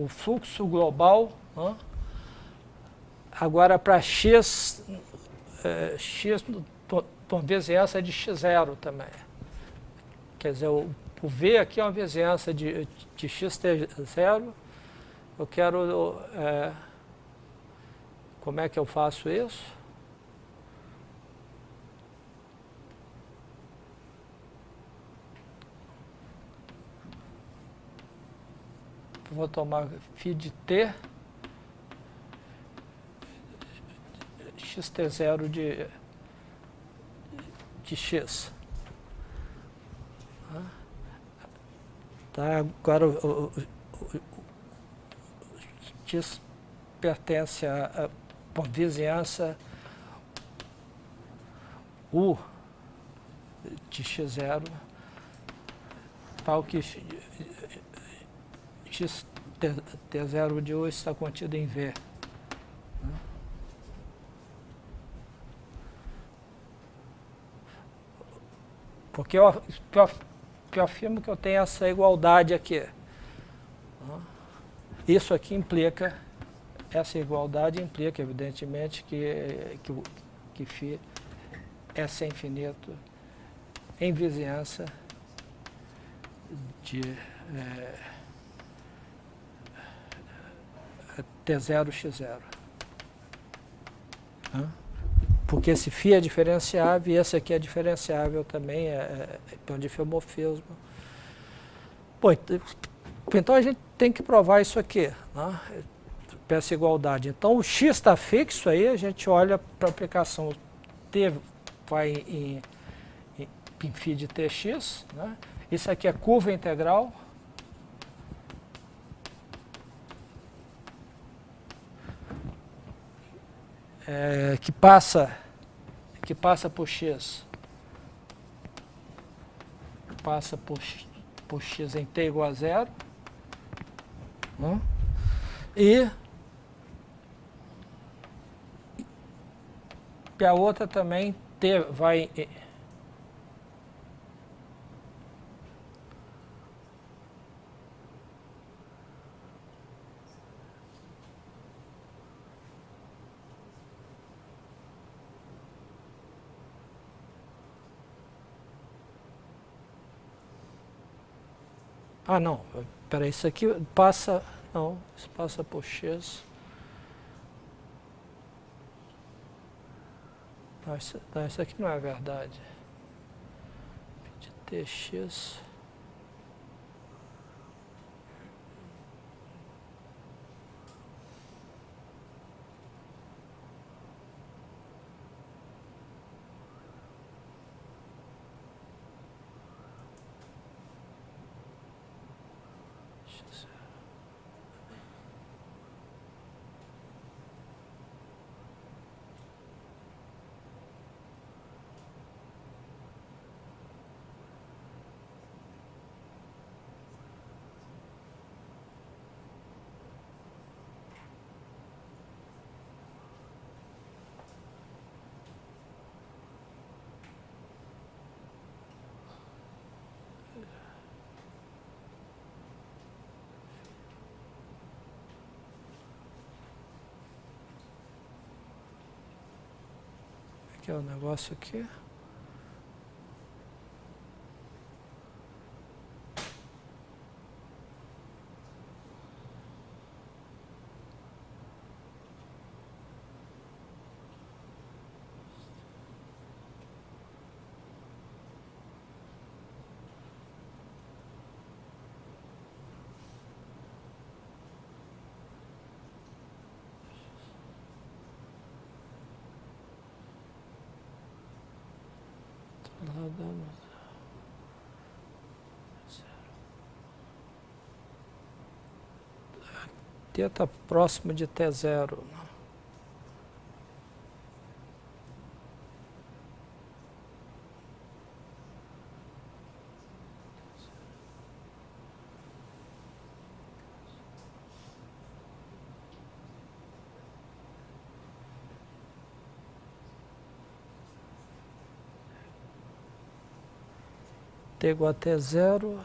fluxo global, né? Agora para x, uma vizinhança de x0 também. Quer dizer, o V aqui é uma vizinhança de xt0. Eu quero... como é que eu faço isso? Vou tomar φ de t, xt0 de x. Tá, agora o x pertence a uma vizinhança U de x0, tal que xt0 de U está contido em V. Porque eu afirmo que eu tenho essa igualdade aqui. Isso aqui implica, essa igualdade implica, evidentemente, que φ é sem infinito em vizinhança de T0, x0. Porque esse φ é diferenciável e esse aqui é diferenciável também, é um diffeomorfismo. Bom, então a gente tem que provar isso aqui, né? Essa igualdade. Então o x está fixo aí, a gente olha para a aplicação t vai em φ de tx, né? Isso aqui é curva integral. Que passa por x, passa por x em t igual a 0, né? E a outra também t vai Ah, não. Peraí, isso aqui passa... Não, isso passa por x. Não, isso aqui não é verdade. De tx... Que é o negócio aqui. T está próximo de T0. T igual a T0.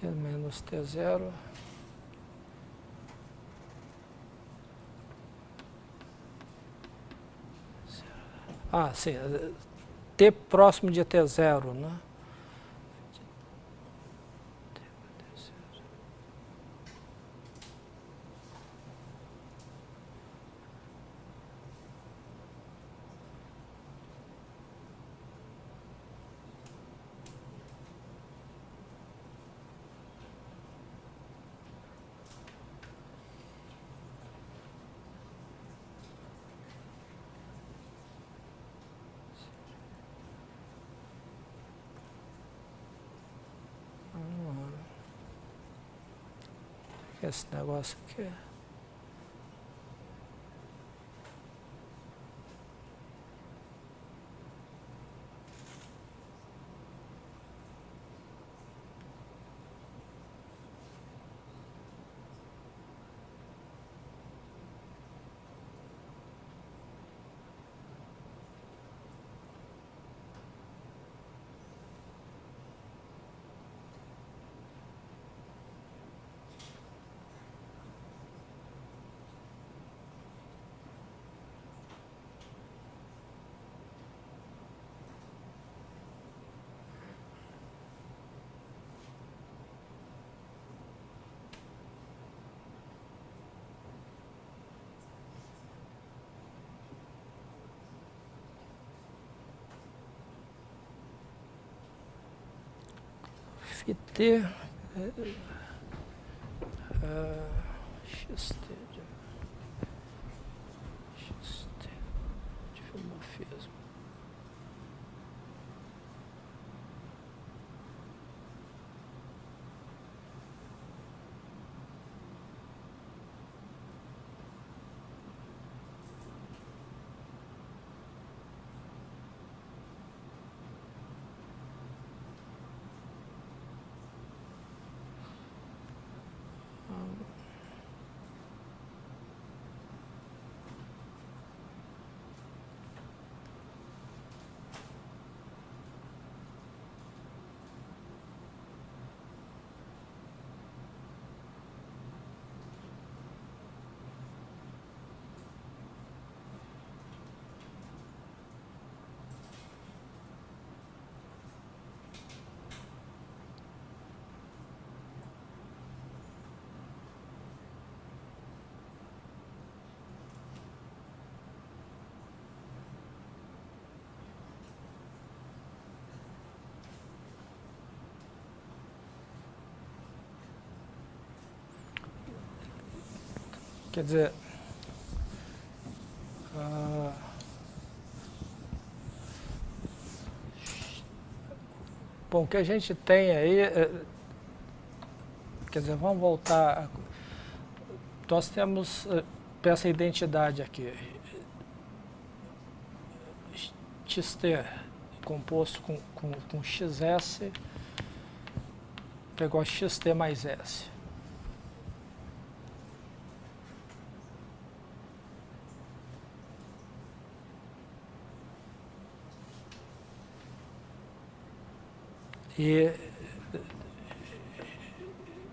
T menos T0. Ah, sim. T próximo de T0, né? Esse negócio aqui. T XT de filomorfismo. Quer dizer, bom, o que a gente tem aí, quer dizer, vamos voltar, nós temos essa identidade aqui, XT composto com XS, pegou XT mais S. E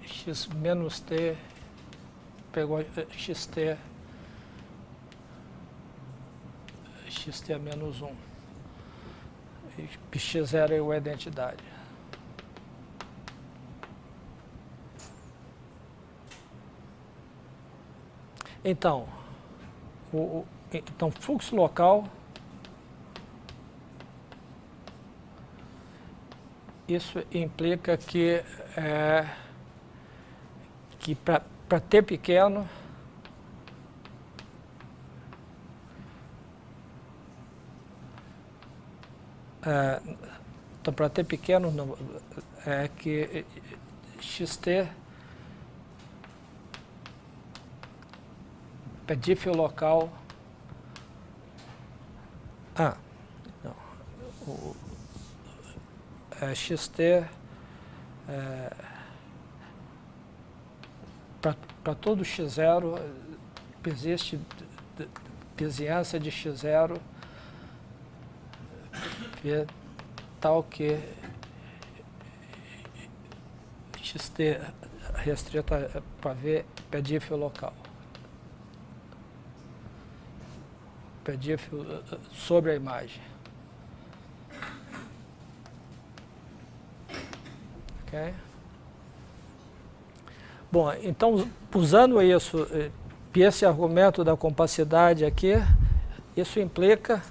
x menos t pegou xt menos 1. E x0 é a identidade. Então, fluxo local, isso implica que para t pequeno, então para t pequeno é que xt é diff local. Não. Xt para todo x0 existe vizinhança de x0 que é tal que xt restrita para V é diff local. É diff sobre a imagem. Okay. Bom, então, usando isso, esse argumento da compacidade aqui, isso implica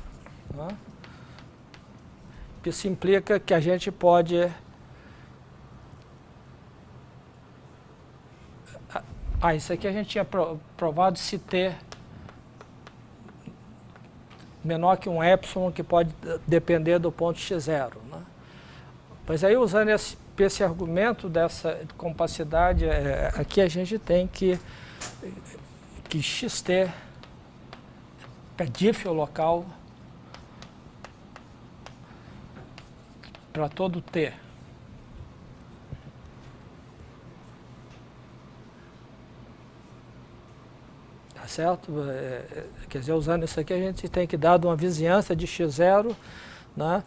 que a gente pode isso aqui a gente tinha provado se t menor que um epsilon, que pode depender do ponto x0, né? Mas aí, usando esse argumento dessa compacidade, aqui a gente tem que xt é diff local para todo t. Tá certo? Quer dizer, usando isso aqui, a gente tem que, dado uma vizinhança de x0, né,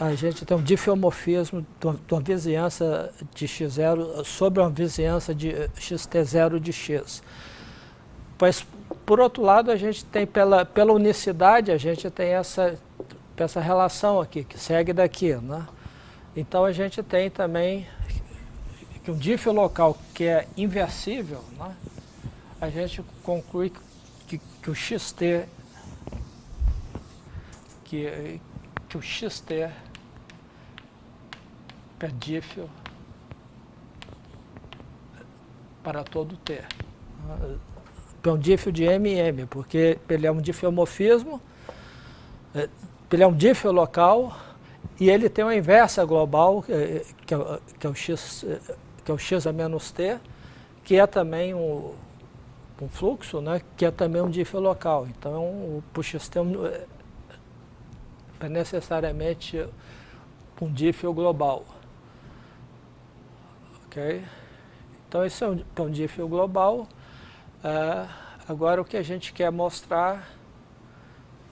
a gente tem um diffeomorfismo de uma vizinhança de x0 sobre uma vizinhança de xt0 de x. Mas, por outro lado, a gente tem, pela unicidade, a gente tem essa relação aqui, que segue daqui, né? Então, a gente tem também que um diff local que é inversível, né? A gente conclui que o xt, que o xt é diff para todo t. É um diff de M em M, porque ele é um diffeomorfismo, ele é um diff local e ele tem uma inversa global, que é o x a menos t, que é também um fluxo, né, que é também um diff local. Então, o xt é necessariamente um diff global. Ok? Então, esse é um diff global. Agora, o que a gente quer mostrar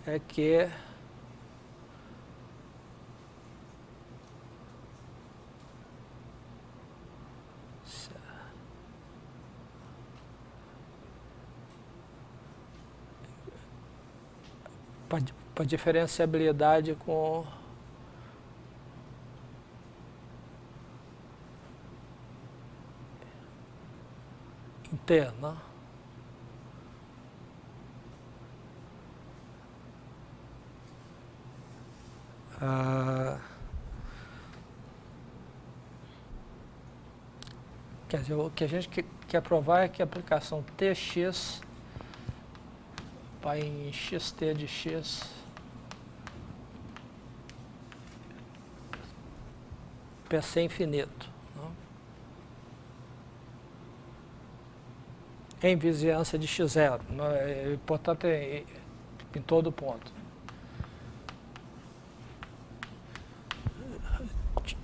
é que para diferenciabilidade com em T, né? Quer dizer, o que a gente quer provar é que a aplicação Tx vai em xt de x PC infinito, né? Em vizinhança de x0, né? Portanto, em todo ponto.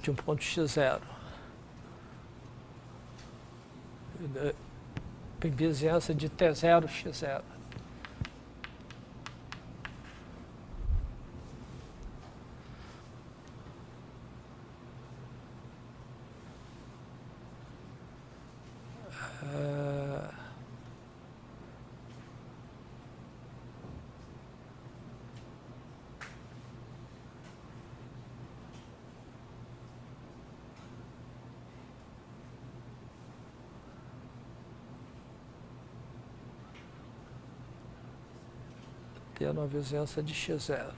De um ponto x0. Em vizinhança de t0, x0. Tendo uma vizinhança de x0.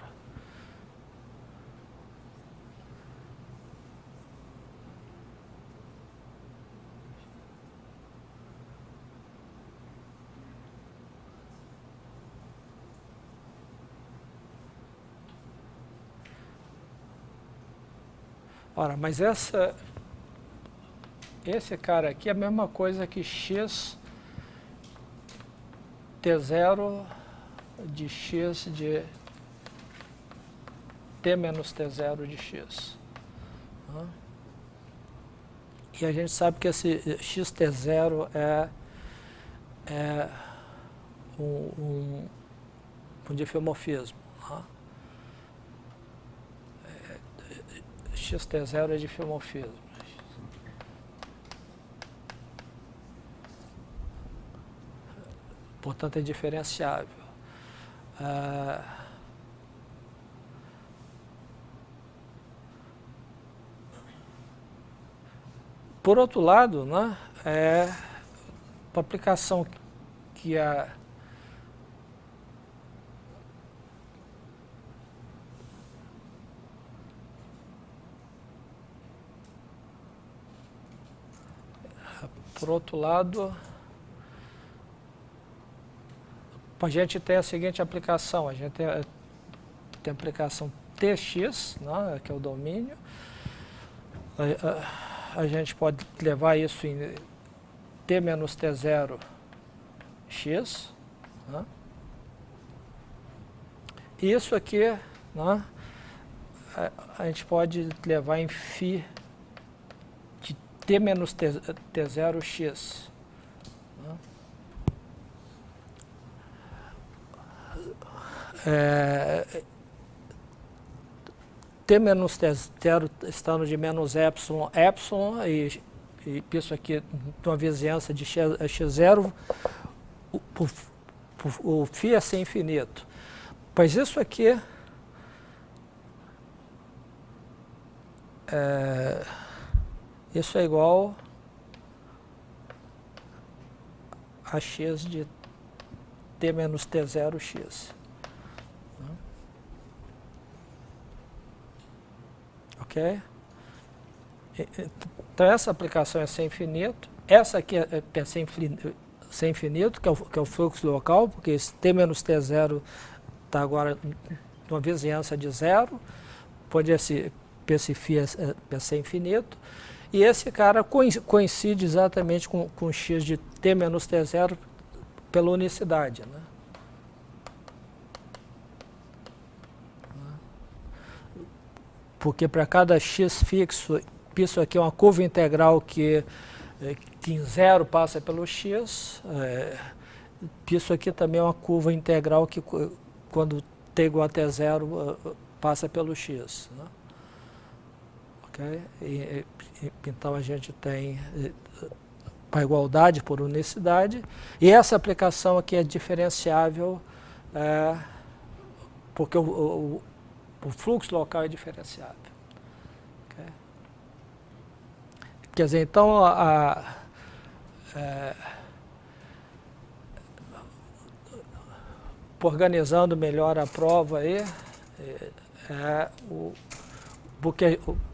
Ora, mas esse cara aqui é a mesma coisa que x t0 de x de t menos t0 de x. E a gente sabe que esse xt0 é um difeomorfismo. Xt0 é difeomorfismo. Portanto, é diferenciável. Por outro lado, né, uma aplicação que por outro lado, a gente tem a seguinte aplicação, a gente tem a aplicação Tx, né, que é o domínio, a gente pode levar isso em T menos T0 x, né? E isso aqui, né, a gente pode levar em φ de T menos T0 x. Né? T menos T0 estando de menos epsilon, e isso aqui, numa vizinhança de x0, o φ é sem infinito. Pois isso aqui isso é igual a x de T menos T0 x. Ok? Então essa aplicação é sem infinito, essa aqui é sem infinito, que é o fluxo local, porque esse T menos T0 está agora numa vizinhança de zero, pode esse φ é sem infinito, e esse cara coincide exatamente com x de T menos T0 pela unicidade, né? Porque para cada x fixo, isso aqui é uma curva integral que em zero passa pelo x, isso aqui também é uma curva integral que quando t igual a t0 passa pelo x. Né? Okay? Então a gente tem a igualdade por unicidade, e essa aplicação aqui é diferenciável porque o fluxo local é diferenciável. Okay? Quer dizer, então, organizando melhor a prova aí,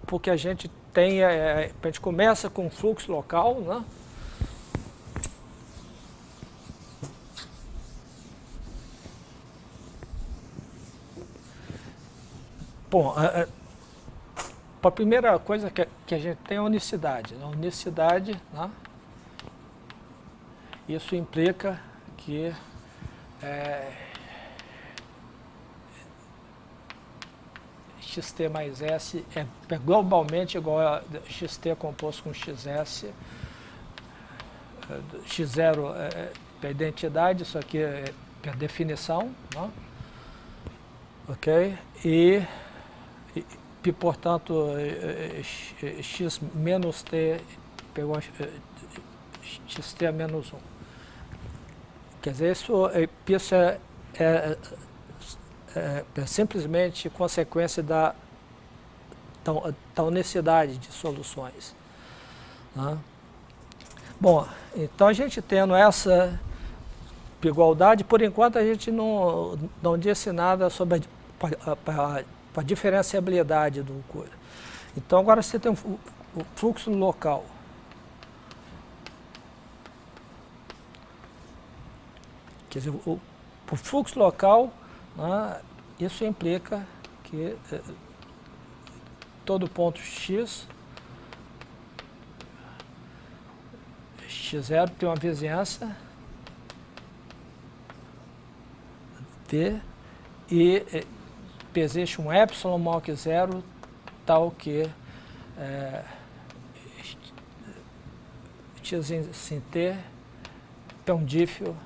porque a gente tem, a gente começa com fluxo local, né? Bom, a primeira coisa que a gente tem é a unicidade. A unicidade, né? Isso implica que xt mais s é globalmente igual a xt composto com xs. X0 é a identidade, isso aqui é a definição, né? Ok? E, portanto, x menos t pegou xt a menos 1. Quer dizer, isso é simplesmente consequência da unicidade de soluções, né? Bom, então a gente tendo essa igualdade, por enquanto a gente não disse nada sobre a diferenciabilidade do coisa. Então agora você tem o fluxo local. Quer dizer, o fluxo local, né, isso implica que todo ponto x, x0 tem uma vizinhança V e existe um epsilon maior que zero, tal que x em t é um dífio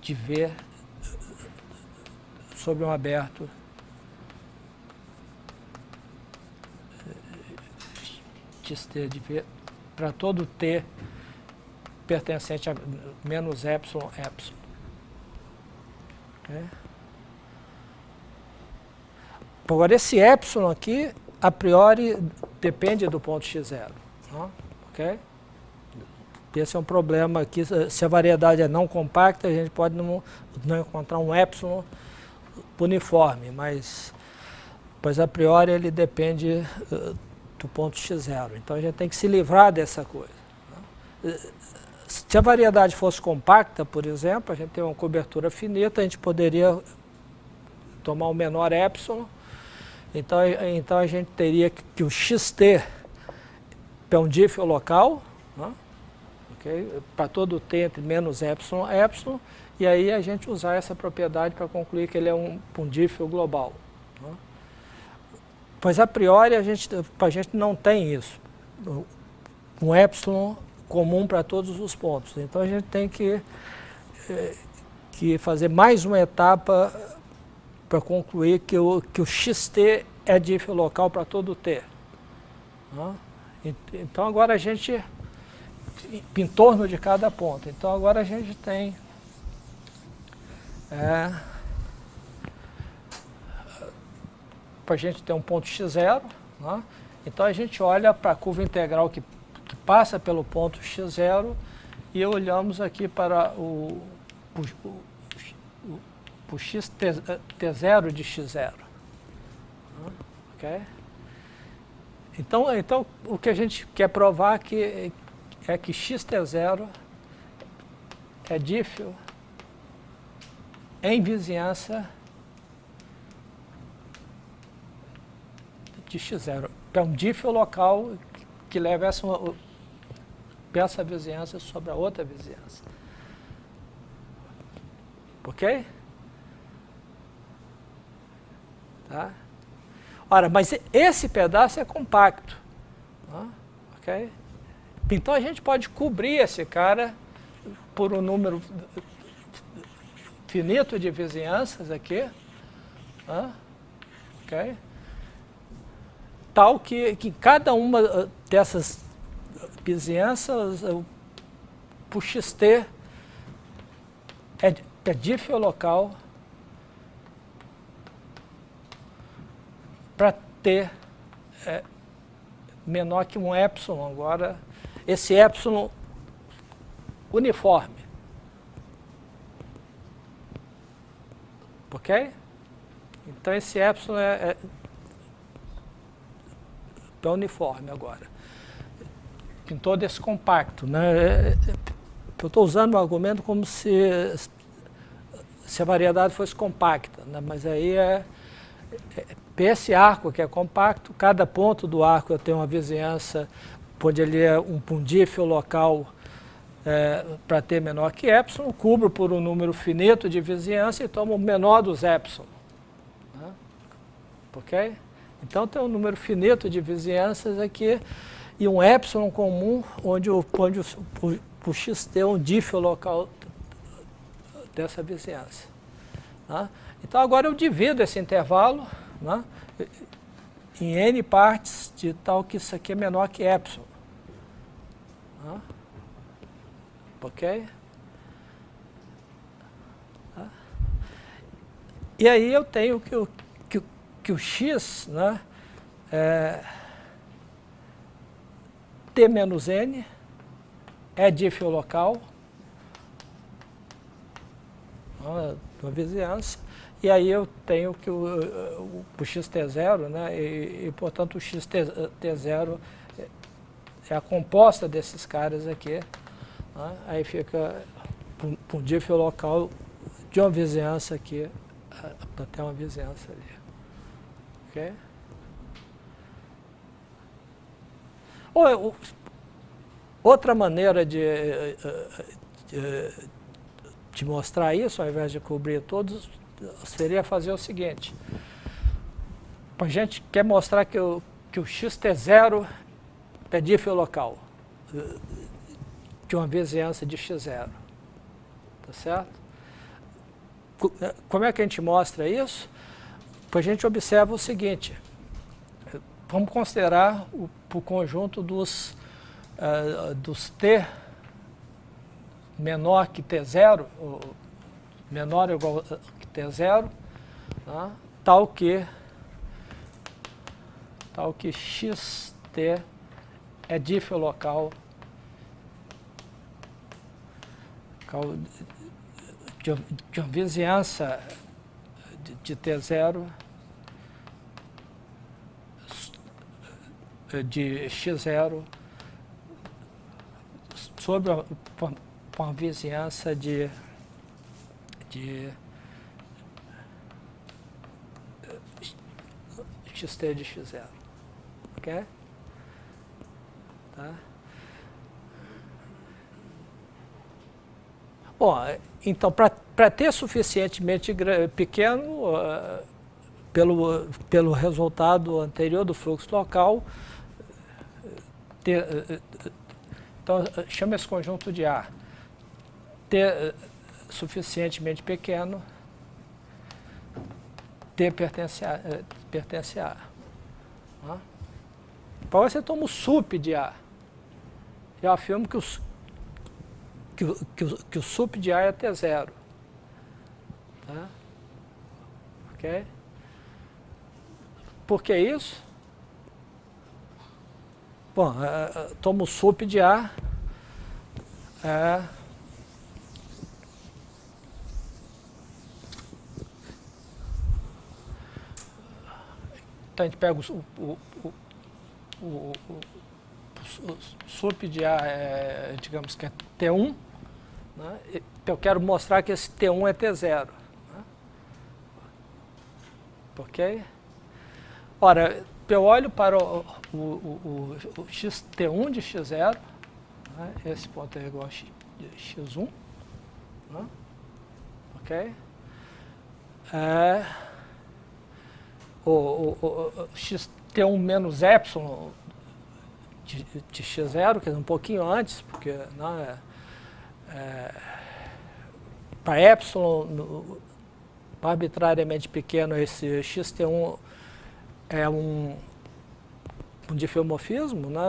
de V sobre um aberto xt de V para todo t pertencente a menos epsilon, epsilon. Agora, esse epsilon aqui, a priori, depende do ponto x0. Né? Okay? Esse é um problema aqui. Se a variedade é não compacta, a gente pode não encontrar um epsilon uniforme, mas a priori ele depende do ponto x0. Então a gente tem que se livrar dessa coisa. Né? Se a variedade fosse compacta, por exemplo, a gente tem uma cobertura finita, a gente poderia tomar o menor epsilon. Então a gente teria que o xt é um dífio local, né? Okay? Para todo t entre menos epsilon, epsilon, e aí a gente usar essa propriedade para concluir que ele é um dífio global. Né? Pois a priori a gente não tem isso, um epsilon comum para todos os pontos. Então a gente tem que fazer mais uma etapa para concluir que o xt é dífio local para todo t. Né? Então agora a gente, em torno de cada ponto, então agora a gente tem para a gente ter um ponto x0, né? Então a gente olha para a curva integral que passa pelo ponto x0 e olhamos aqui para o xt0 de x0. Okay? Então, o que a gente quer provar é que xt0 é dífio em vizinhança de x0. É um dífio local que leva essa vizinhança sobre a outra vizinhança. Ok? Tá? Ora, mas esse pedaço é compacto. Tá? Ok? Então a gente pode cobrir esse cara por um número finito de vizinhanças aqui. Tá? Ok? Tal que cada uma dessas vizinhanças, o xt é dífio local para t menor que um epsilon. Agora, esse epsilon uniforme. Ok? Então esse epsilon é uniforme agora. Em todo esse compacto, né? Eu estou usando o argumento como se a variedade fosse compacta, né? Mas aí esse arco que é compacto, cada ponto do arco eu tenho uma vizinhança, onde ele é um pundífio local para t menor que epsilon, cubro por um número finito de vizinhança e tomo o menor dos epsilon. Né? Ok? Então tem um número finito de vizinhanças aqui e um epsilon comum, onde o xt é um dífio local dessa vizinhança. Né? Então agora eu divido esse intervalo, né, em n partes de tal que isso aqui é menor que epsilon. Né? Ok? Tá? E aí eu tenho que o x, né, t menos n é dífio local, uma vizinhança, e aí eu tenho que o xt0, né, e portanto o xt0 é a composta desses caras aqui, né, aí fica um dífio local de uma vizinhança aqui até uma vizinhança ali. Ok? Outra maneira de mostrar isso, ao invés de cobrir todos, seria fazer o seguinte. A gente quer mostrar que o xt0 é dífio local de uma vizinhança de x0. Tá certo? Como é que a gente mostra isso? A gente observa o seguinte. Vamos considerar o conjunto dos t menor que t0, menor ou igual que t0, né, tal que xt é dífio local de uma vizinhança de t0 de x0 sobre uma vizinhança de xt de x0. Ok? Tá? Bom, então, para ter suficientemente pequeno, pelo resultado anterior do fluxo local, então, chama esse conjunto de A. T suficientemente pequeno, T pertence a. Tá? Então, você toma o sup de A. Eu afirmo que o sup de A é T0. Tá? Ok? Por que isso? Bom, tomo o sup de A. Então, a gente pega o sup de A, digamos que é T1. Né? Eu quero mostrar que esse T1 é T0. Né? Ok? Ora, eu olho para o xt1 de x0, né? Esse ponto é igual a x1, né? Ok? O xt1 menos epsilon de x0, quer dizer, um pouquinho antes, porque né, para epsilon arbitrariamente pequeno, esse xt1 é um difiomorfismo, né,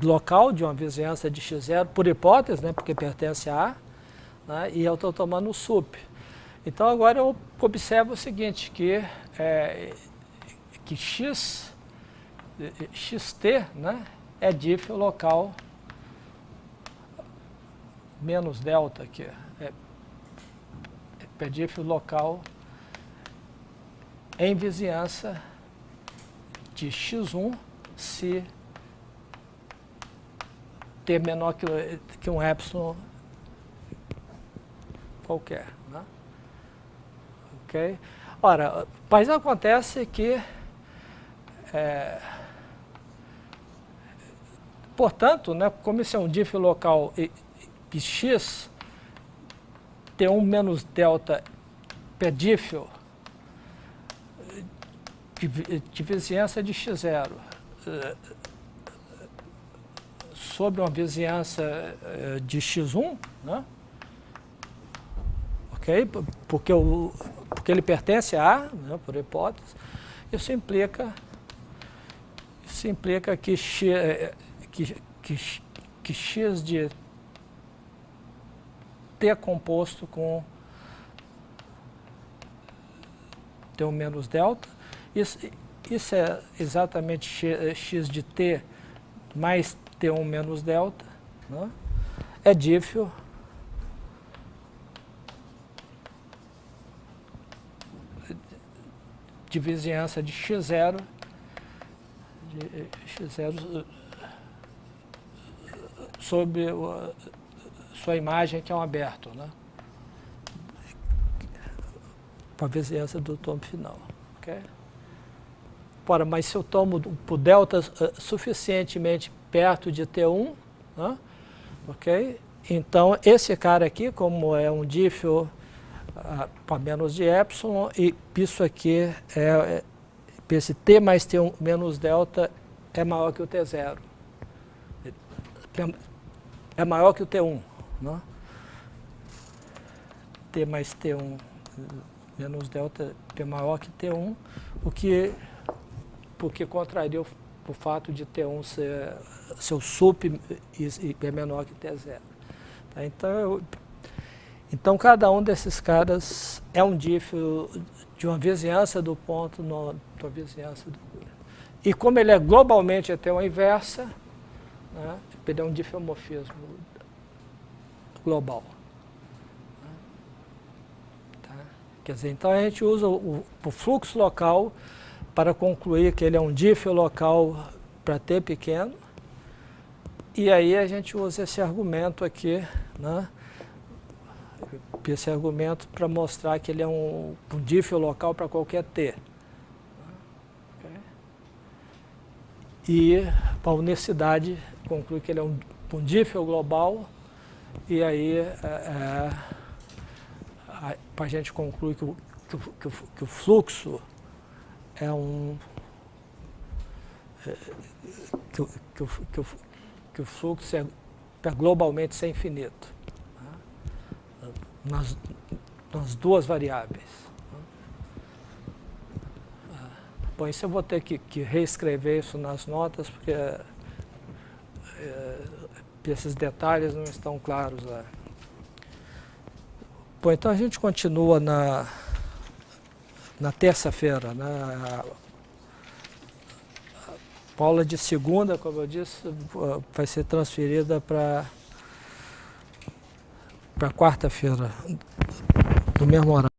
local de uma vizinhança de x0, por hipótese, né, porque pertence a A, né, e eu estou tomando o sup. Então agora eu observo o seguinte, que xt, né, é dífio local menos delta aqui, é dífio local em vizinhança de x1 se t menor que um epsilon qualquer. Né? Ok? Ora, mas acontece que, portanto, né, como isso é um diff local e x, T1 menos delta pedífio de vizinhança de x0 sobre uma vizinhança de x1, né? Ok? Porque ele pertence a A, né, por hipótese, isso implica que x de T composto com T1 menos delta, isso é exatamente x de T mais T1 menos delta, né? É dífio de vizinhança de x0, sobre sua imagem, que é um aberto, né? Para a vizinhança do tomo final. Okay? Ora, mas se eu tomo por delta suficientemente perto de T1, né? Ok? Então, esse cara aqui, como é um dífio para menos de epsilon, e isso aqui esse T mais T1 menos delta é maior que o T0. É maior que o T1. Né? T mais T1 menos delta é maior que T1, porque contraria o fato de T1 ser seu sup e é menor que T0. Tá? Então, cada um desses caras é um dífio de uma vizinhança do ponto da vizinhança do... E como ele é globalmente até uma inversa, né, ele é um difeomorfismo global. Tá? Quer dizer, então a gente usa o fluxo local para concluir que ele é um dífio local para T pequeno, e aí a gente usa esse argumento aqui, né? Esse argumento para mostrar que ele é um dífio local para qualquer T. Okay? E para a unicidade conclui que ele é um dífio global, e aí para a gente concluir que o fluxo é que o fluxo é globalmente ser infinito, né? nas duas variáveis. Bom, isso eu vou ter que reescrever isso nas notas, porque esses detalhes não estão claros lá. Bom, então a gente continua na terça-feira, né? A aula de segunda, como eu disse, vai ser transferida para quarta-feira, no mesmo horário.